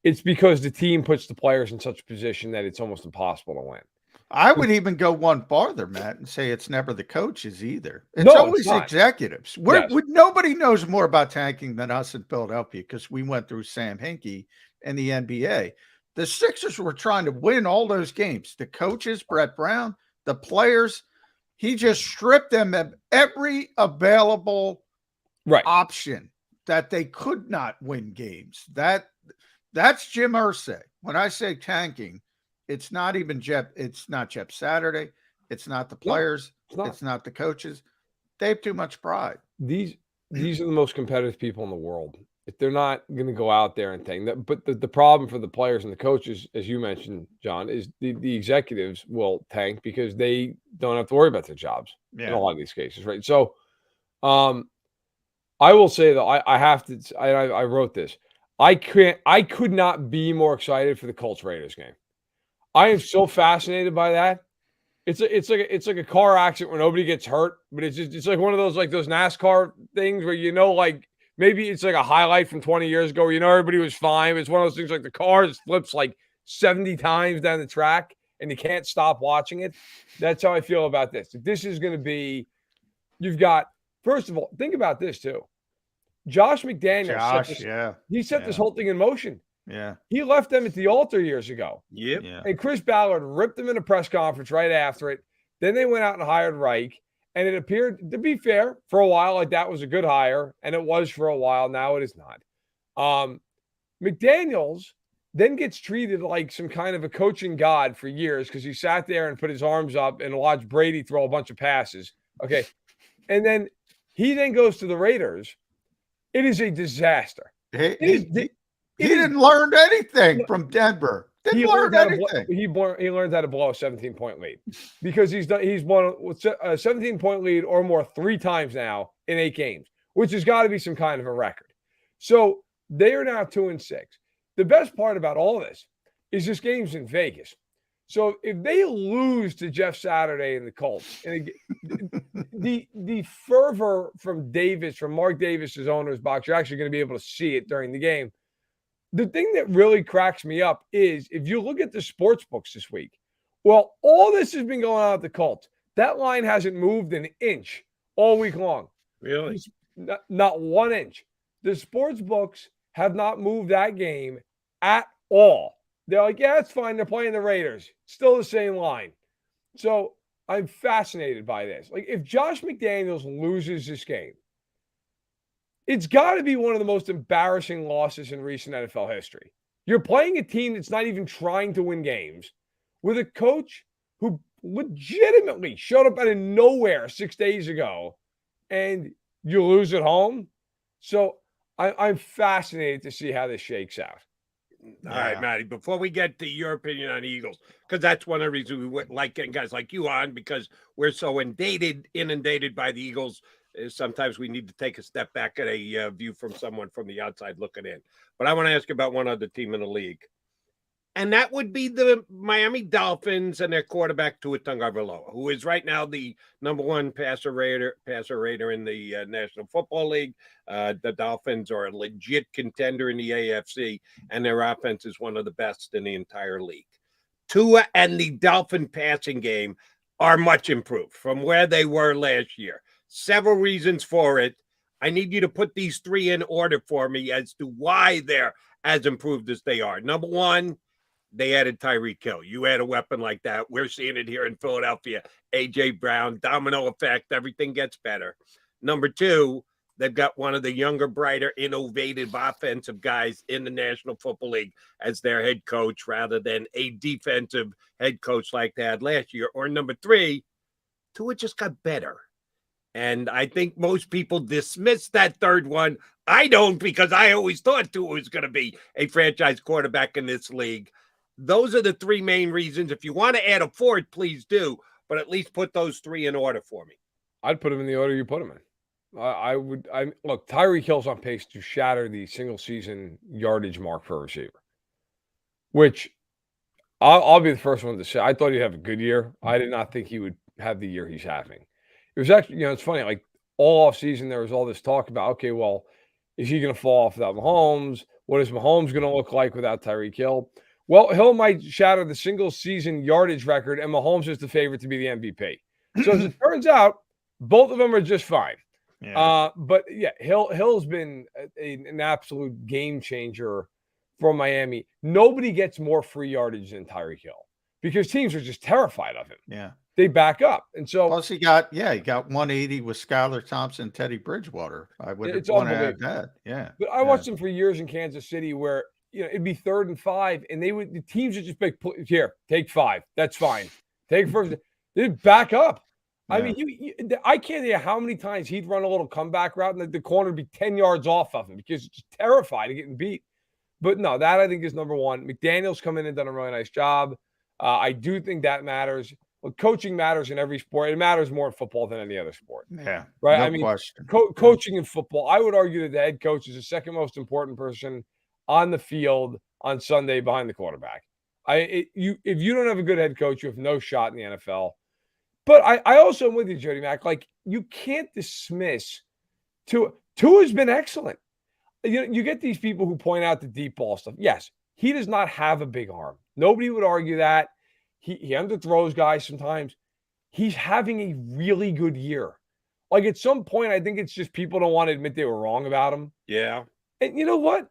It's because the team puts the players in such a position that it's almost impossible to win. I would even go one farther, Matt, and say it's never the coaches either. It's always executives. Nobody knows more about tanking than us in Philadelphia because we went through Sam Hinkie and the NBA. The Sixers were trying to win all those games. The coaches, Brett Brown, the players, he just stripped them of every available option that they could not win games. That's Jim Irsay. When I say tanking, it's not even Jeff. It's not Jeff Saturday. It's not the players. It's not the coaches. They have too much pride. These are the most competitive people in the world. If they're not going to go out there and tank that, but the problem for the players and the coaches, as you mentioned, John, is the executives will tank because they don't have to worry about their jobs in a lot of these cases, right? So, I will say that I have to. I wrote this. I could not be more excited for the Colts Raiders game. I am so fascinated by that. It's like a car accident where nobody gets hurt, but it's like one of those, like those NASCAR things where, like maybe it's like a highlight from 20 years ago where, everybody was fine. It's one of those things like the car flips like 70 times down the track and you can't stop watching it. That's how I feel about this. This is going to be, you've got, first of all, think about this too. Josh McDaniel set this whole thing in motion. Yeah. He left them at the altar years ago. Yep. Yeah. And Chris Ballard ripped them in a press conference right after it. Then they went out and hired Reich. And it appeared, to be fair, for a while, like that was a good hire. And it was for a while. Now it is not. McDaniels then gets treated like some kind of a coaching god for years because he sat there and put his arms up and watched Brady throw a bunch of passes. Okay. And then he then goes to the Raiders. It is a disaster. He didn't learn anything from Denver. He learned anything. He learned how to blow a 17-point lead because he's won a 17-point lead or more 3 times now in 8 games, which has got to be some kind of a record. So they are now 2-6. The best part about all this is this game's in Vegas. So if they lose to Jeff Saturday and the Colts, and the fervor from Mark Davis's owner's box, you're actually going to be able to see it during the game. The thing that really cracks me up is if you look at the sports books this week, well, all this has been going on at the Colts. That line hasn't moved an inch all week long. Really? Not 1 inch. The sports books have not moved that game at all. They're like, yeah, it's fine. They're playing the Raiders. Still the same line. So I'm fascinated by this. Like, if Josh McDaniels loses this game, It's got to be one of the most embarrassing losses in recent NFL history. You're playing a team that's not even trying to win games with a coach who legitimately showed up out of nowhere 6 days ago, and you lose at home. So I'm fascinated to see how this shakes out. All right, Matty, before we get to your opinion on Eagles, because that's one of the reasons we like getting guys like you on, because we're so inundated by the Eagles. Sometimes we need to take a step back at a view from someone from the outside looking in. But I want to ask you about one other team in the league, and that would be the Miami Dolphins and their quarterback Tua Tagovailoa, who is right now the #1 passer rater in the National Football League. The Dolphins are a legit contender in the AFC, and their offense is one of the best in the entire league. Tua and the Dolphin passing game are much improved from where they were last year. Several reasons for it. I need you to put these three in order for me as to why they're as improved as they are. Number one, they added Tyreek Hill. You add a weapon like that. We're seeing it here in Philadelphia. A.J. Brown, domino effect, everything gets better. Number two, they've got one of the younger, brighter, innovative offensive guys in the National Football League as their head coach rather than a defensive head coach like they had last year. Or number three, Tua just got better. And I think most people dismiss that third one. I don't, because I always thought Tua was going to be a franchise quarterback in this league. Those are the three main reasons. If you want to add a fourth, please do, but at least put those three in order for me. I'd put them in the order you put them in. Look, Tyreek Hill's on pace to shatter the single season yardage mark for a receiver, which I'll be the first one to say. I thought he'd have a good year. I did not think he would have the year he's having. It was actually, it's funny, like all off season, there was all this talk about, okay, well, is he going to fall off without Mahomes? What is Mahomes going to look like without Tyreek Hill? Well, Hill might shatter the single season yardage record, and Mahomes is the favorite to be the MVP. So as it turns out, both of them are just fine. Yeah. But yeah, Hill's been an absolute game changer for Miami. Nobody gets more free yardage than Tyreek Hill because teams are just terrified of him. Yeah. They back up. And so plus he got 180 with Skylar Thompson, Teddy Bridgewater. I would want to add that. Yeah. But I watched him for years in Kansas City where it'd be 3rd and 5, and the teams would just be here, take 5. That's fine. Take first. They'd back up. Yeah. I mean, I can't tell you how many times he'd run a little comeback route and the corner would be 10 yards off of him because he's terrified of getting beat. But no, that I think is number one. McDaniel's come in and done a really nice job. I do think that matters. Well, coaching matters in every sport. It matters more in football than any other sport. Yeah, right. No question. Coaching in football, I would argue that the head coach is the second most important person on the field on Sunday behind the quarterback. If you don't have a good head coach, you have no shot in the NFL. But I also am with you, Jody Mack. Like, you can't dismiss Tua. Tua's been excellent. You get these people who point out the deep ball stuff. Yes, he does not have a big arm. Nobody would argue that. He underthrows guys sometimes. He's having a really good year. Like, at some point, I think it's just people don't want to admit they were wrong about him. Yeah. And you know what?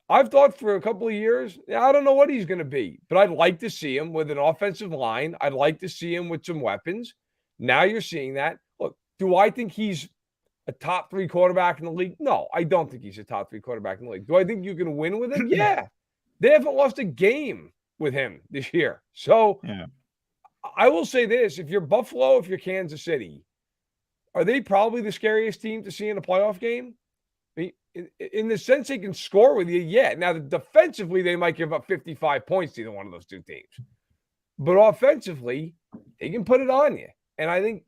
I've thought for a couple of years, I don't know what he's going to be, but I'd like to see him with an offensive line. I'd like to see him with some weapons. Now you're seeing that. Look, do I think he's a top 3 quarterback in the league? No, I don't think he's a top 3 quarterback in the league. Do I think you can win with him? Yeah. They haven't lost a game with him this year. So yeah. I will say this. If you're Buffalo, if you're Kansas City, are they probably the scariest team to see in a playoff game? I mean, in the sense they can score with you, yeah. Now, defensively, they might give up 55 points to either one of those two teams. But offensively, they can put it on you. And I think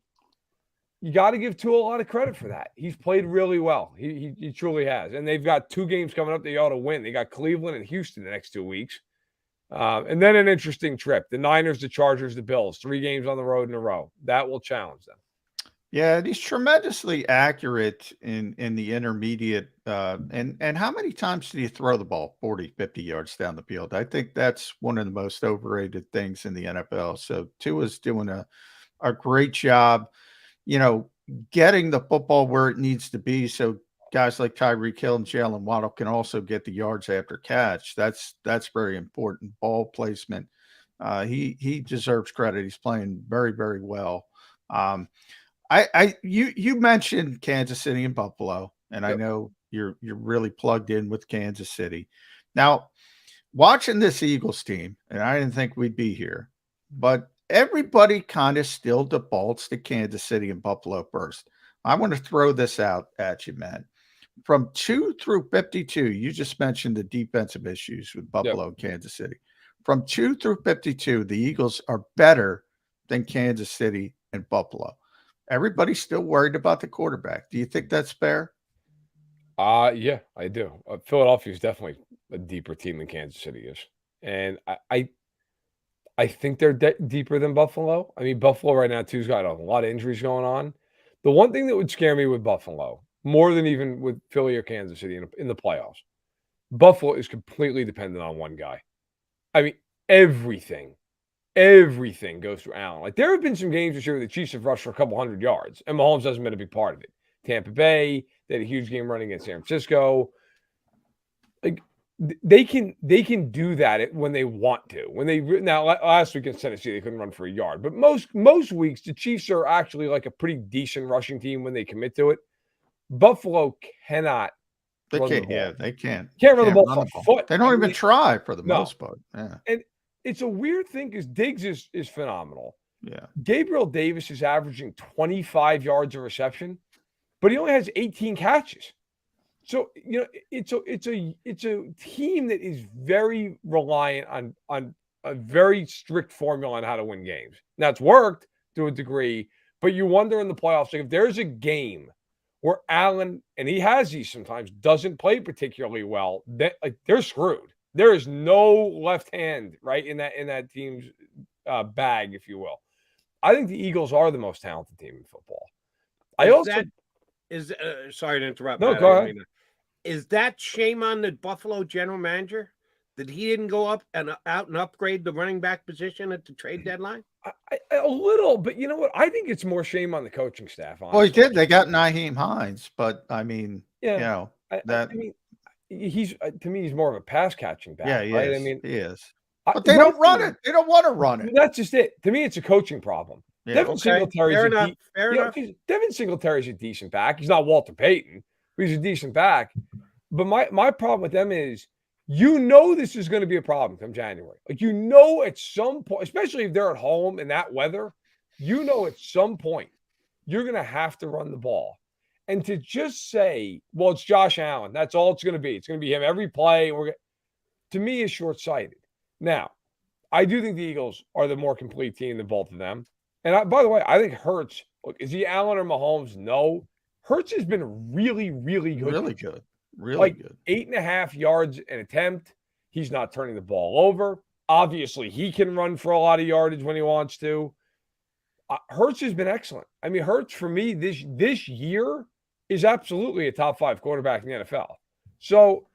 you got to give Tua a lot of credit for that. He's played really well. He truly has. And they've got 2 games coming up they ought to win. They got Cleveland and Houston the next 2 weeks. And then an interesting trip. The Niners, the Chargers, the Bills. 3 games on the road in a row. That will challenge them. Yeah, and he's tremendously accurate in the intermediate. And how many times do you throw the ball 40, 50 yards down the field? I think that's one of the most overrated things in the NFL. So Tua's doing a great job, getting the football where it needs to be. So guys like Tyreek Hill and Jalen Waddle can also get the yards after catch. That's very important. Ball placement. He deserves credit. He's playing very, very well. You mentioned Kansas City and Buffalo, and I know you're really plugged in with Kansas City. Now, watching this Eagles team, and I didn't think we'd be here, but everybody kind of still defaults to Kansas City and Buffalo first. I want to throw this out at you, man. From 2 through 52, you just mentioned the defensive issues with Buffalo and Kansas City. From 2 through 52, the Eagles are better than Kansas City and Buffalo. Everybody's still worried about the quarterback. Do you think that's fair? Yeah, I do. Philadelphia is definitely a deeper team than Kansas City is, and I think they're deeper than Buffalo. I mean, Buffalo right now too's got a lot of injuries going on. The one thing that would scare me with Buffalo, more than even with Philly or Kansas City in the playoffs, Buffalo is completely dependent on one guy. I mean, everything goes through Allen. Like, there have been some games this year where the Chiefs have rushed for a couple hundred yards, and Mahomes hasn't been a big part of it. Tampa Bay, they had a huge game running against San Francisco. Like, they can do that when they want to. Now last week against Tennessee, they couldn't run for a yard, but most weeks the Chiefs are actually like a pretty decent rushing team when they commit to it. Buffalo cannot. They can't. Yeah, they can't. Can't run the ball for a foot. They don't even try for the most part. Yeah. And it's a weird thing because Diggs is phenomenal. Yeah. Gabriel Davis is averaging 25 yards a reception, but he only has 18 catches. So, you know, it's a team that is very reliant on a very strict formula on how to win games. Now, it's worked to a degree, but you wonder in the playoffs, like, if there's a game where Allen, and he has these sometimes, doesn't play particularly well, they're screwed. There is no left hand, right, in that team's bag, if you will. I think the Eagles are the most talented team in football. Sorry to interrupt. No, go ahead. Is that shame on the Buffalo general manager that he didn't go out and upgrade the running back position at the trade deadline? A little, but you know what? I think it's more shame on the coaching staff. Honestly. Well, he did. They got Nyheim Hines, but I mean, yeah, you know, I mean, he's to me, he's more of a pass catching back. Yeah, he right? is. I mean, he is. But they don't run it. They don't want to run it. That's just it. To me, it's a coaching problem. Yeah, Devin Singletary's fair enough. Devin Singletary's a decent back. He's not Walter Payton, but he's a decent back. But my problem with them is, you know, this is going to be a problem come January. Like, you know, at some point, especially if they're at home in that weather, you know, at some point you're going to have to run the ball. And to just say, well, it's Josh Allen, that's all it's going to be. It's going to be him every play. To me, is short-sighted. Now, I do think the Eagles are the more complete team than both of them. And by the way, I think Hurts, look, is he Allen or Mahomes? No. Hurts has been really, really good. Really good. Really like good. 8.5 yards an attempt. He's not turning the ball over. Obviously, he can run for a lot of yardage when he wants to. Hurts has been excellent. I mean, Hurts for me this year is absolutely a top 5 quarterback in the NFL. So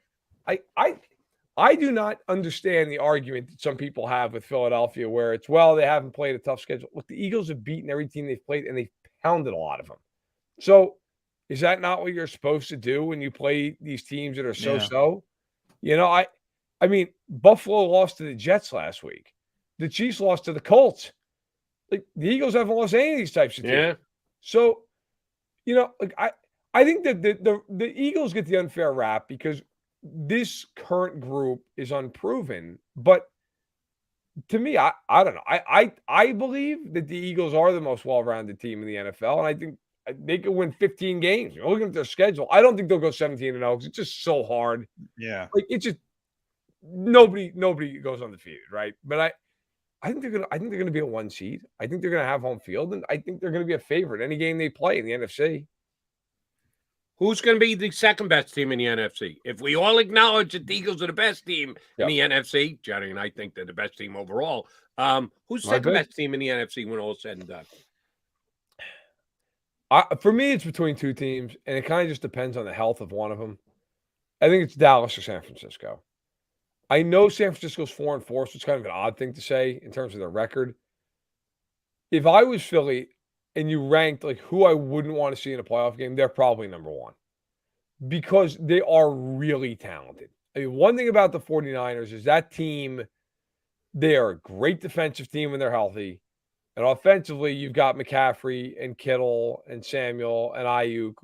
I do not understand the argument that some people have with Philadelphia where it's, well, they haven't played a tough schedule. Look, the Eagles have beaten every team they've played, and they've pounded a lot of them. So is that not what you're supposed to do when you play these teams that are so-so? You know, I mean, Buffalo lost to the Jets last week. The Chiefs lost to the Colts. Like, the Eagles haven't lost any of these types of teams. Yeah. So, you know, like, I think that the Eagles get the unfair rap because this current group is unproven. But to me, I don't know. I believe that the Eagles are the most well-rounded team in the NFL, and I think they could win 15 games. You're looking at their schedule. I don't think they'll go 17-0 because it's just so hard. Yeah. Like, it's just nobody goes undefeated, right? But I think they're gonna be a 1 seed. I think they're gonna have home field, and I think they're gonna be a favorite any game they play in the NFC. Who's going to be the second best team in the NFC? If we all acknowledge that the Eagles are the best team in the NFC, Johnny and I think they're the best team overall. Who's the second best team in the NFC when all is said and done? For me, it's between two teams, and it kind of just depends on the health of one of them. I think it's Dallas or San Francisco. I know San Francisco's 4-4, so it's kind of an odd thing to say in terms of their record. If I was Philly and you ranked like who I wouldn't want to see in a playoff game, they're probably number one because they are really talented. I mean, one thing about the 49ers is that team, they are a great defensive team when they're healthy. And offensively, you've got McCaffrey and Kittle and Samuel and Ayuk.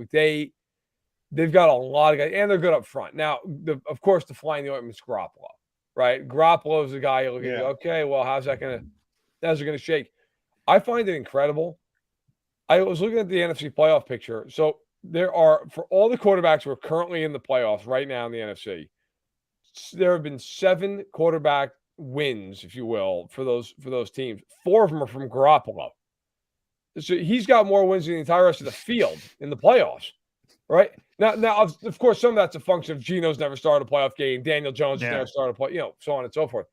They've got a lot of guys, and they're good up front. Now, of course, the flying the ointment's Garoppolo, right? Garoppolo is the guy you look at, okay, well, how's it going to shake? I find it incredible. I was looking at the NFC playoff picture. So there are, for all the quarterbacks who are currently in the playoffs right now in the NFC, there have been 7 quarterback wins, if you will, for those teams. 4 of them are from Garoppolo. So he's got more wins than the entire rest of the field in the playoffs, right? Now, of course, some of that's a function of Geno's never started a playoff game. Daniel Jones has never started a play, so on and so forth.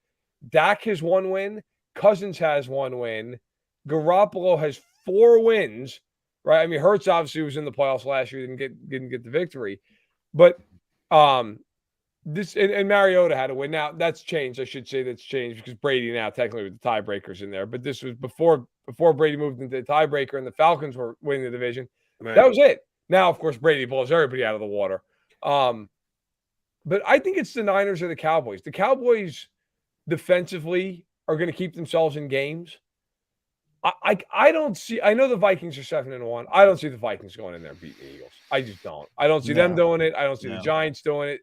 Dak has 1 win. Cousins has 1 win. Garoppolo has 4 wins, right? I mean, Hurts obviously was in the playoffs last year, didn't get the victory, but this and Mariota had a win. Now that's changed. I should say that's changed because Brady now technically with the tiebreakers in there, but this was before Brady moved into the tiebreaker and the Falcons were winning the division. Right. That was it. Now, of course, Brady blows everybody out of the water. But I think it's the Niners or the Cowboys. The Cowboys defensively are going to keep themselves in games. I don't see. I know the Vikings are 7-1. I don't see the Vikings going in there and beating the Eagles. I just don't. I don't see them doing it. I don't see the Giants doing it.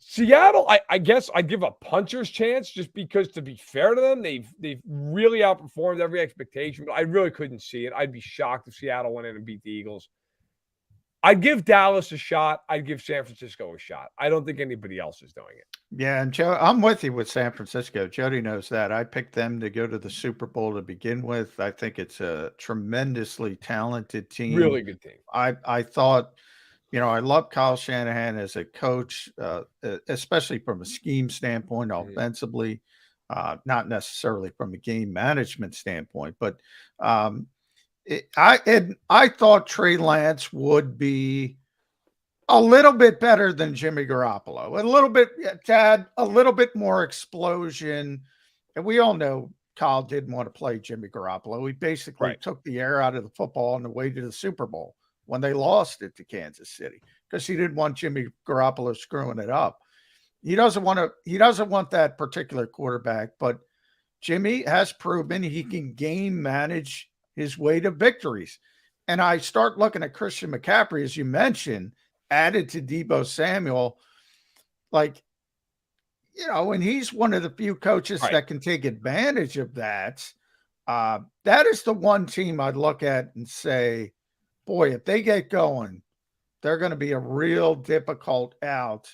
Seattle, I guess I'd give a puncher's chance just because, to be fair to them, they've really outperformed every expectation. But I really couldn't see it. I'd be shocked if Seattle went in and beat the Eagles. I'd give Dallas a shot. I'd give San Francisco a shot. I don't think anybody else is doing it. Yeah, and Joe, I'm with you with San Francisco. Jody knows that. I picked them to go to the Super Bowl to begin with. I think it's a tremendously talented team. Really good team. I thought, I love Kyle Shanahan as a coach, especially from a scheme standpoint, offensively, not necessarily from a game management standpoint, but I thought Trey Lance would be a little bit better than Jimmy Garoppolo, a little bit more explosion. And we all know Kyle didn't want to play Jimmy Garoppolo. He basically took the air out of the football on the way to the Super Bowl when they lost it to Kansas City because he didn't want Jimmy Garoppolo screwing it up. He doesn't want that particular quarterback, but Jimmy has proven he can game manage his way to victories. And I start looking at Christian McCaffrey, as you mentioned, added to Deebo Samuel, and he's one of the few coaches that can take advantage of that. That is the one team I'd look at and say, boy, if they get going, they're going to be a real difficult out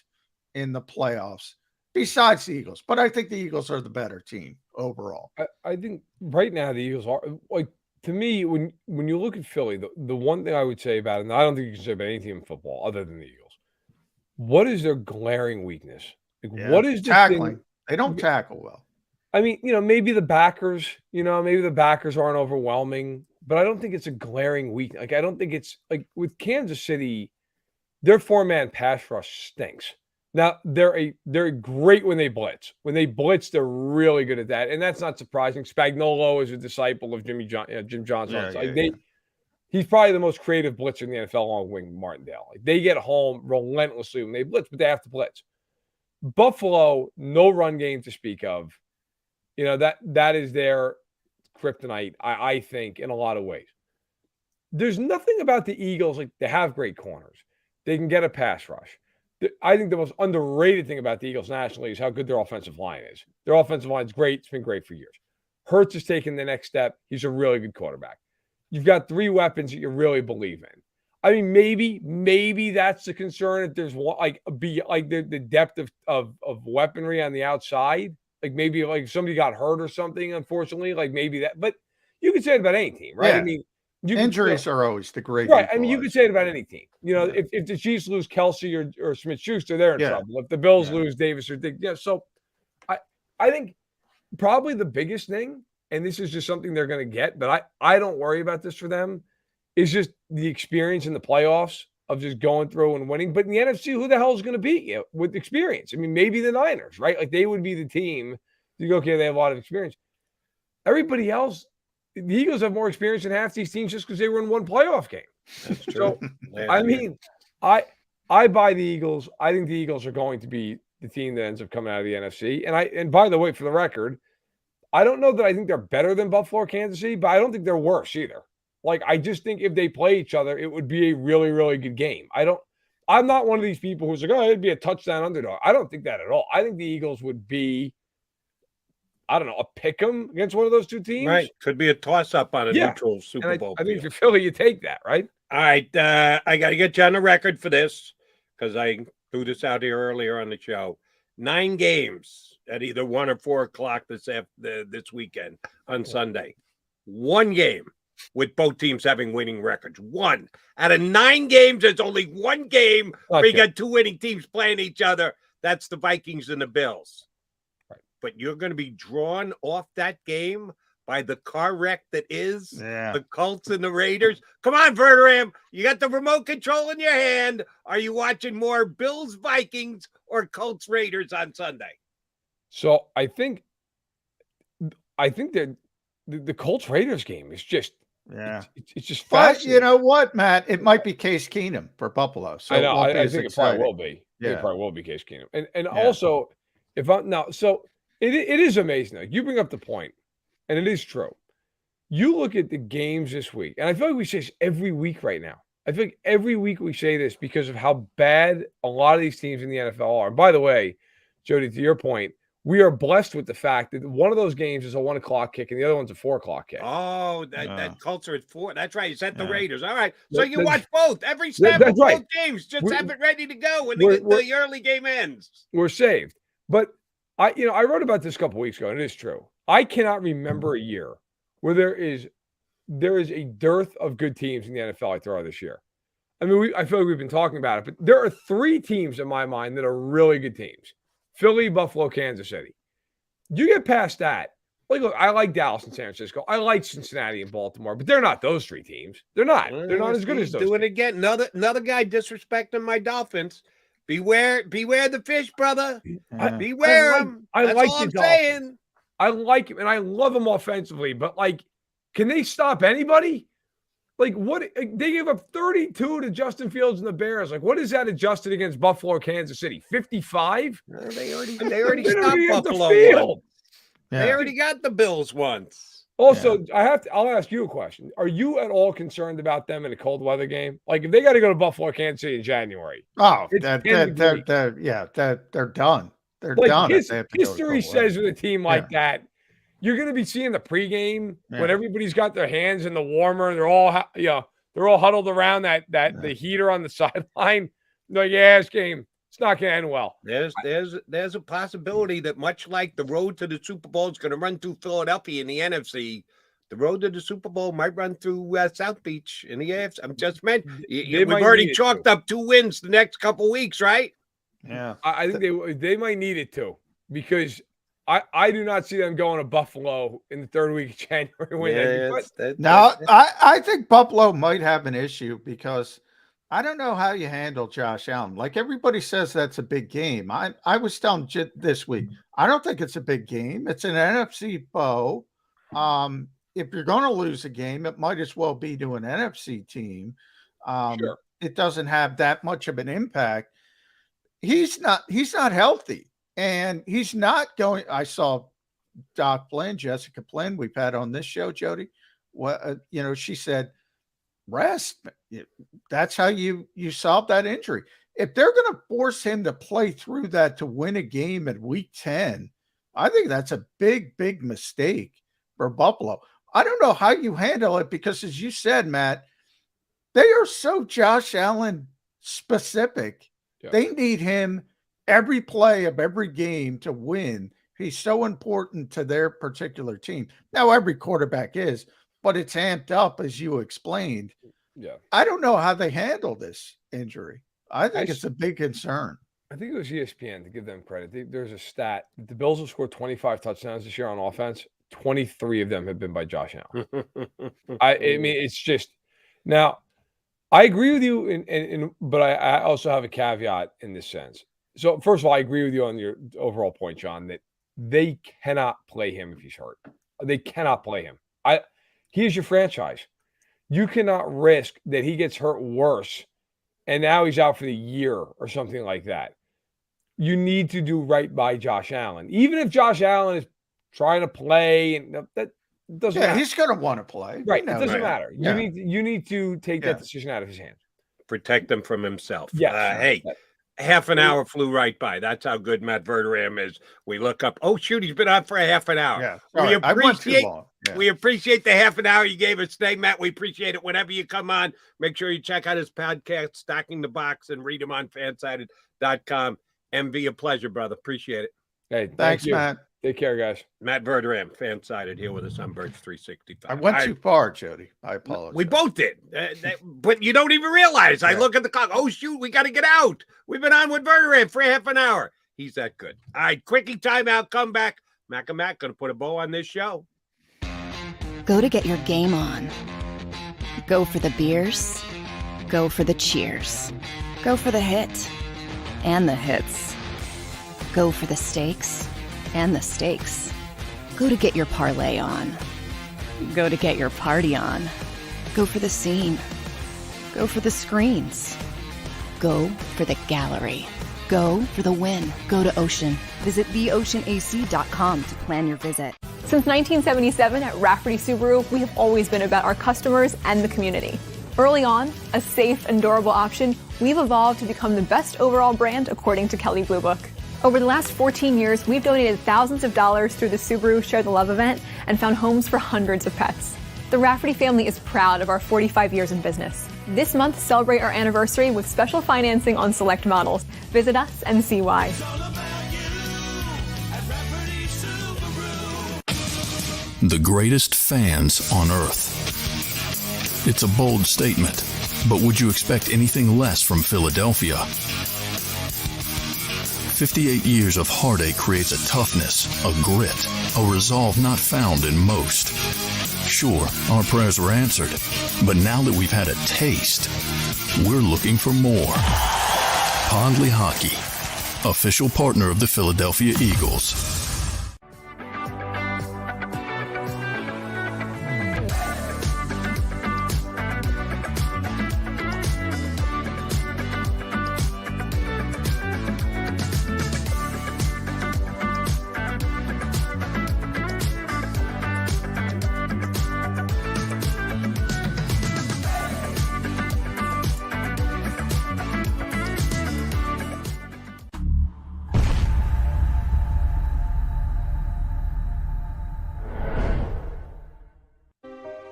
in the playoffs, besides the Eagles. But I think the Eagles are the better team overall. I think right now the Eagles are, to me, when you look at Philly, the one thing I would say about it, and I don't think you can say about any team in football other than the Eagles, what is their glaring weakness? What is the tackling? They don't tackle well. I mean, maybe the backers, aren't overwhelming, but I don't think it's a glaring weakness. I don't think it's with Kansas City, their 4-man pass rush stinks. Now they're great when they blitz. When they blitz, they're really good at that, and that's not surprising. Spagnuolo is a disciple of Jim Johnson. He's probably the most creative blitzer in the NFL, along with Martindale. They get home relentlessly when they blitz, but they have to blitz. Buffalo, no run game to speak of. That is their kryptonite, I think, in a lot of ways. There's nothing about the Eagles, they have great corners. They can get a pass rush. I think the most underrated thing about the Eagles nationally is how good their offensive line is. Their offensive line is great. It's been great for years. Hurts has taken the next step. He's a really good quarterback. You've got 3 weapons that you really believe in. I mean, maybe that's the concern if there's the depth of weaponry on the outside. Maybe somebody got hurt or something, unfortunately. Maybe that, but you could say it about any team, right? Yeah. I mean, injuries are always the great. Right. I mean, you could say it about any team. If the Chiefs lose Kelsey or Smith-Schuster, they're in trouble. If the Bills lose Davis or Dick, so I think probably the biggest thing, and this is just something they're going to get, but I don't worry about this for them, is just the experience in the playoffs of just going through and winning. But in the NFC, who the hell is going to beat you with experience? I mean, maybe the Niners, right? They would be the team. You go, okay, they have a lot of experience. Everybody else, the Eagles have more experience than half these teams just because they were in one playoff game. That's true. So, I mean, I buy the Eagles. I think the Eagles are going to be the team that ends up coming out of the NFC. And by the way, for the record, I don't know that I think they're better than Buffalo or Kansas City, but I don't think they're worse either. I just think if they play each other, it would be a really, really good game. I I'm not one of these people who's like, oh, it'd be a touchdown underdog. I don't think that at all. I think the Eagles would be, I don't know, a pick 'em against one of those two teams. Right. Could be a toss-up on a neutral Super And Bowl. I think if you're Philly, you take that, right? All right. I got to get you on the record for this because I threw this out here earlier on the show. 9 games at either 1 or 4 o'clock this weekend on Sunday. 1 game with both teams having winning records. 1 out of 9 games. There's only 1 game where you got 2 winning teams playing each other. That's the Vikings and the Bills. Right. But you're going to be drawn off that game by the car wreck that is the Colts and the Raiders. Come on, Verderame. You got the remote control in your hand. Are you watching more Bills Vikings or Colts Raiders on Sunday? So I think that the Colts Raiders game is just it's just fascinating. But you know what, Matt? It might be Case Keenum for Buffalo. So I know. I think it probably will be. Yeah. It probably will be Case Keenum. And also, if I'm now, so it is amazing. Like, you bring up the point, and it is true. You look at the games this week, and I feel like we say this every week right now. I feel like every week we say this because of how bad a lot of these teams in the NFL are. And by the way, Jody, to your point, we are blessed with the fact that one of those games is a 1 o'clock kick and the other one's a 4 o'clock kick. Oh, that Colts are at 4. That's right. You said the Raiders. All right. So you watch both. Every snap of both games. Just have it ready to go when the early game ends. We're saved. But I wrote about this a couple weeks ago, and it is true. I cannot remember a year where there is a dearth of good teams in the NFL like there are this year. I mean, I feel like we've been talking about it, but there are 3 teams in my mind that are really good teams. Philly, Buffalo, Kansas City. You get past that. Like, look, I like Dallas and San Francisco. I like Cincinnati and Baltimore, but they're not those 3 teams. They're not. They're not as good as those. Doing it again. Another guy disrespecting my Dolphins. Beware the fish, brother. Beware him. I That's like all the I'm Dolphins. saying. I like him, and I love him offensively, but, like, can they stop anybody? Like, what? They gave up 32 to Justin Fields and the Bears. Like, what is that adjusted against Buffalo or Kansas City? 55? They already stopped Buffalo. They already got the Bills once. Also, I'll ask you a question. Are you at all concerned about them in a cold weather game? Like, if they got to go to Buffalo or Kansas City in January? Oh, they're done. They're done. History says with a team like that, you're going to be seeing the pregame when everybody's got their hands in the warmer and they're all huddled around the heater on the sideline. Like, this game, it's not going to end well. There's a possibility that much like the road to the Super Bowl is going to run through Philadelphia in the NFC, the road to the Super Bowl might run through South Beach in the AFC. I'm just meant we've already chalked up 2 wins the next couple weeks, right? Yeah, I think they might need it too, because I do not see them going to Buffalo in the 3rd week of January. I think Buffalo might have an issue because I don't know how you handle Josh Allen. Like, everybody says that's a big game. I was telling Jit this week, I don't think it's a big game. It's an NFC foe. If you're going to lose a game, it might as well be to an NFC team. Sure. It doesn't have that much of an impact. He's not healthy. And he's not going. I saw Doc Flynn, Jessica Flynn, we've had on this show, Jody. She said, rest. That's how you solve that injury. If they're going to force him to play through that to win a game at week 10, I think that's a big, big mistake for Buffalo. I don't know how you handle it because, as you said, Matt, they are so Josh Allen specific. Yeah. They need him every play of every game to win. He's so important to their particular team. Now, every quarterback is, but it's amped up, as you explained. Yeah. I don't know how they handle this injury. I think it's a big concern. I think it was ESPN, to give them credit. There's a stat. The Bills have scored 25 touchdowns this year on offense. 23 of them have been by Josh Allen. I mean, it's just – now, I agree with you, but I also have a caveat in this sense. So, first of all, I agree with you on your overall point, John, that they cannot play him if he's hurt. They cannot play him. He is your franchise. You cannot risk that he gets hurt worse and now he's out for the year or something like that. You need to do right by Josh Allen. Even if Josh Allen is trying to play, and that doesn't matter. He's going to want to play. Right. It doesn't matter. You need to take that decision out of his hands. Protect him from himself. Yes. Hey, half an hour flew right by. That's how good Matt Verderame is. We look up. Oh, shoot, he's been on for a half an hour. Yeah, sorry, I went too long. Yeah. We appreciate the half an hour you gave us today, Matt. We appreciate it. Whenever you come on, make sure you check out his podcast, Stacking the Box, and read him on fansided.com. MV, a pleasure, brother. Appreciate it. Hey, Thanks, you. Matt. Take care, guys. Matt Verderame, Fansided, here with us on Birds 365. I went too far, Jody. I apologize. We both did, but you don't even realize. I look at the clock. Oh, shoot, we got to get out. We've been on with Verderame for half an hour. He's that good. All right, quickie timeout, come back. Mac and Mac going to put a bow on this show. Go to get your game on. Go for the beers. Go for the cheers. Go for the hit and the hits. Go for the stakes and the stakes. Go to get your parlay on. Go to get your party on. Go for the scene. Go for the screens. Go for the gallery. Go for the win. Go to Ocean. Visit theoceanac.com to plan your visit. Since 1977 at Rafferty Subaru, we have always been about our customers and the community. Early on, a safe and durable option, we've evolved to become the best overall brand according to Kelley Blue Book. Over the last 14 years, we've donated thousands of dollars through the Subaru Share the Love event and found homes for hundreds of pets. The Rafferty family is proud of our 45 years in business. This month, celebrate our anniversary with special financing on select models. Visit us and see why. The greatest fans on earth. It's a bold statement, but would you expect anything less from Philadelphia? 58 years of heartache creates a toughness, a grit, a resolve not found in most. Sure, our prayers were answered, but now that we've had a taste, we're looking for more. Pondley Hockey, official partner of the Philadelphia Eagles.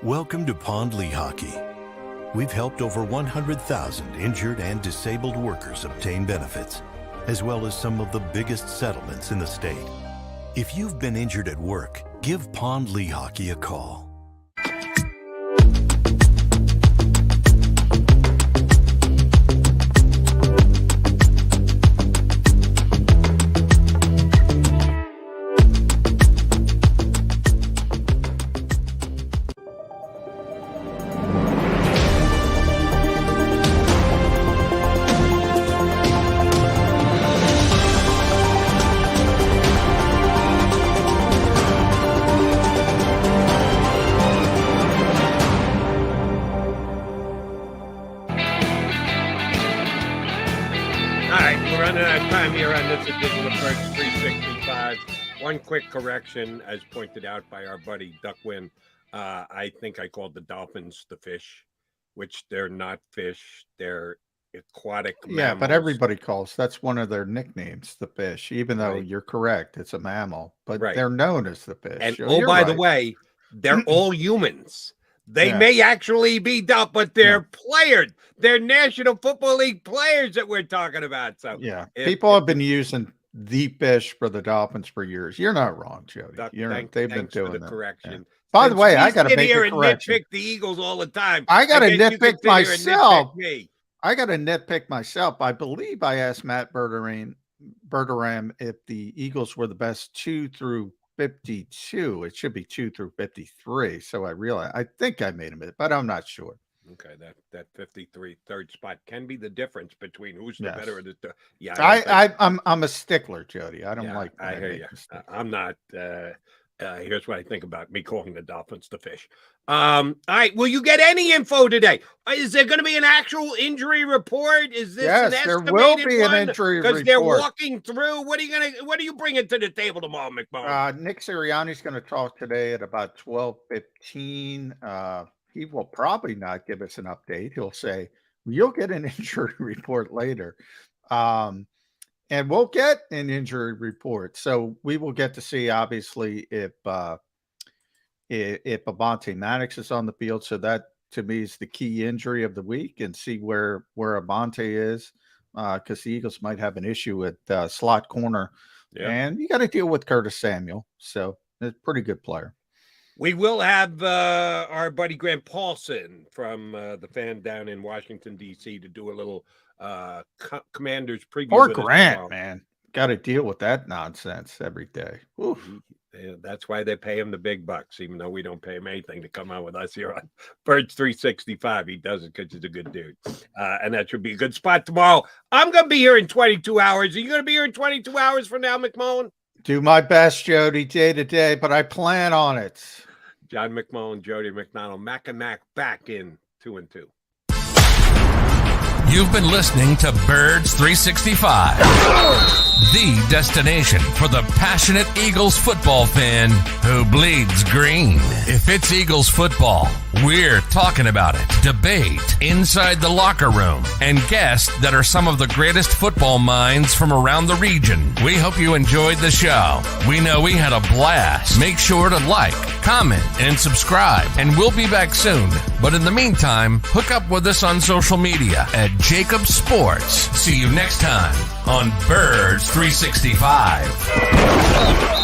Welcome to Pondley Hockey. We've helped over 100,000 injured and disabled workers obtain benefits, as well as some of the biggest settlements in the state. If you've been injured at work, give Pondley Hockey a call. One quick correction, as pointed out by our buddy Duckwin. I think I called the Dolphins the fish, which they're not fish. They're aquatic mammals. Yeah, but everybody calls, that's one of their nicknames, the fish, even though you're correct, it's a mammal, but they're known as the fish. And So by the way, they're all humans. They may actually be dumb, but they're players. They're National Football League players that we're talking about. So yeah, people have been using the fish for the Dolphins for years. You're not wrong, Jody. They've been doing the that. correction. Yeah. By the way, I got to make a correction. Nitpick the Eagles all the time. I got to nitpick myself. Nitpick I got to nitpick myself. I believe I asked Matt Verderame if the Eagles were the best 2 through 52. It should be 2 through 53. So I realized, I think I made him, but I'm not sure. Okay, that 53 third spot can be the difference between who's the better of the two. Yeah, I'm a stickler, Jody. I don't like. I hear you. I'm not. Here's what I think about me calling the Dolphins the fish. All right, will you get any info today? Is there going to be an actual injury report? Is this an estimated there will be an injury report because they're walking through? What are you bringing to the table tomorrow, McMullen? Nick Sirianni's going to talk today at about 12:15. He will probably not give us an update. He'll say, You'll get an injury report later. And we'll get an injury report. So we will get to see, obviously, if Avonte Maddox is on the field. So that, to me, is the key injury of the week, and see where Avonte is, because the Eagles might have an issue with slot corner. Yeah. And you got to deal with Curtis Samuel. So it's a pretty good player. We will have our buddy Grant Paulson from the Fan down in Washington, D.C. to do a little Commanders preview. Poor Grant, man. Got to deal with that nonsense every day. Oof. Yeah, that's why they pay him the big bucks, even though we don't pay him anything to come on with us here on Birds 365. He does it because he's a good dude. And that should be a good spot tomorrow. I'm going to be here in 22 hours. Are you going to be here in 22 hours from now, McMullen? Do my best, Jody, day to day, but I plan on it. John McMullen, Jody McDonald, Mac and Mac back in 2 and 2. You've been listening to Birds 365, the destination for the passionate Eagles football fan who bleeds green. If it's Eagles football, we're talking about it. Debate inside the locker room and guests that are some of the greatest football minds from around the region. We hope you enjoyed the show. We know we had a blast. Make sure to like, comment, and subscribe, and we'll be back soon. But in the meantime, hook up with us on social media at JAKIB Sports. See you next time on Birds 365.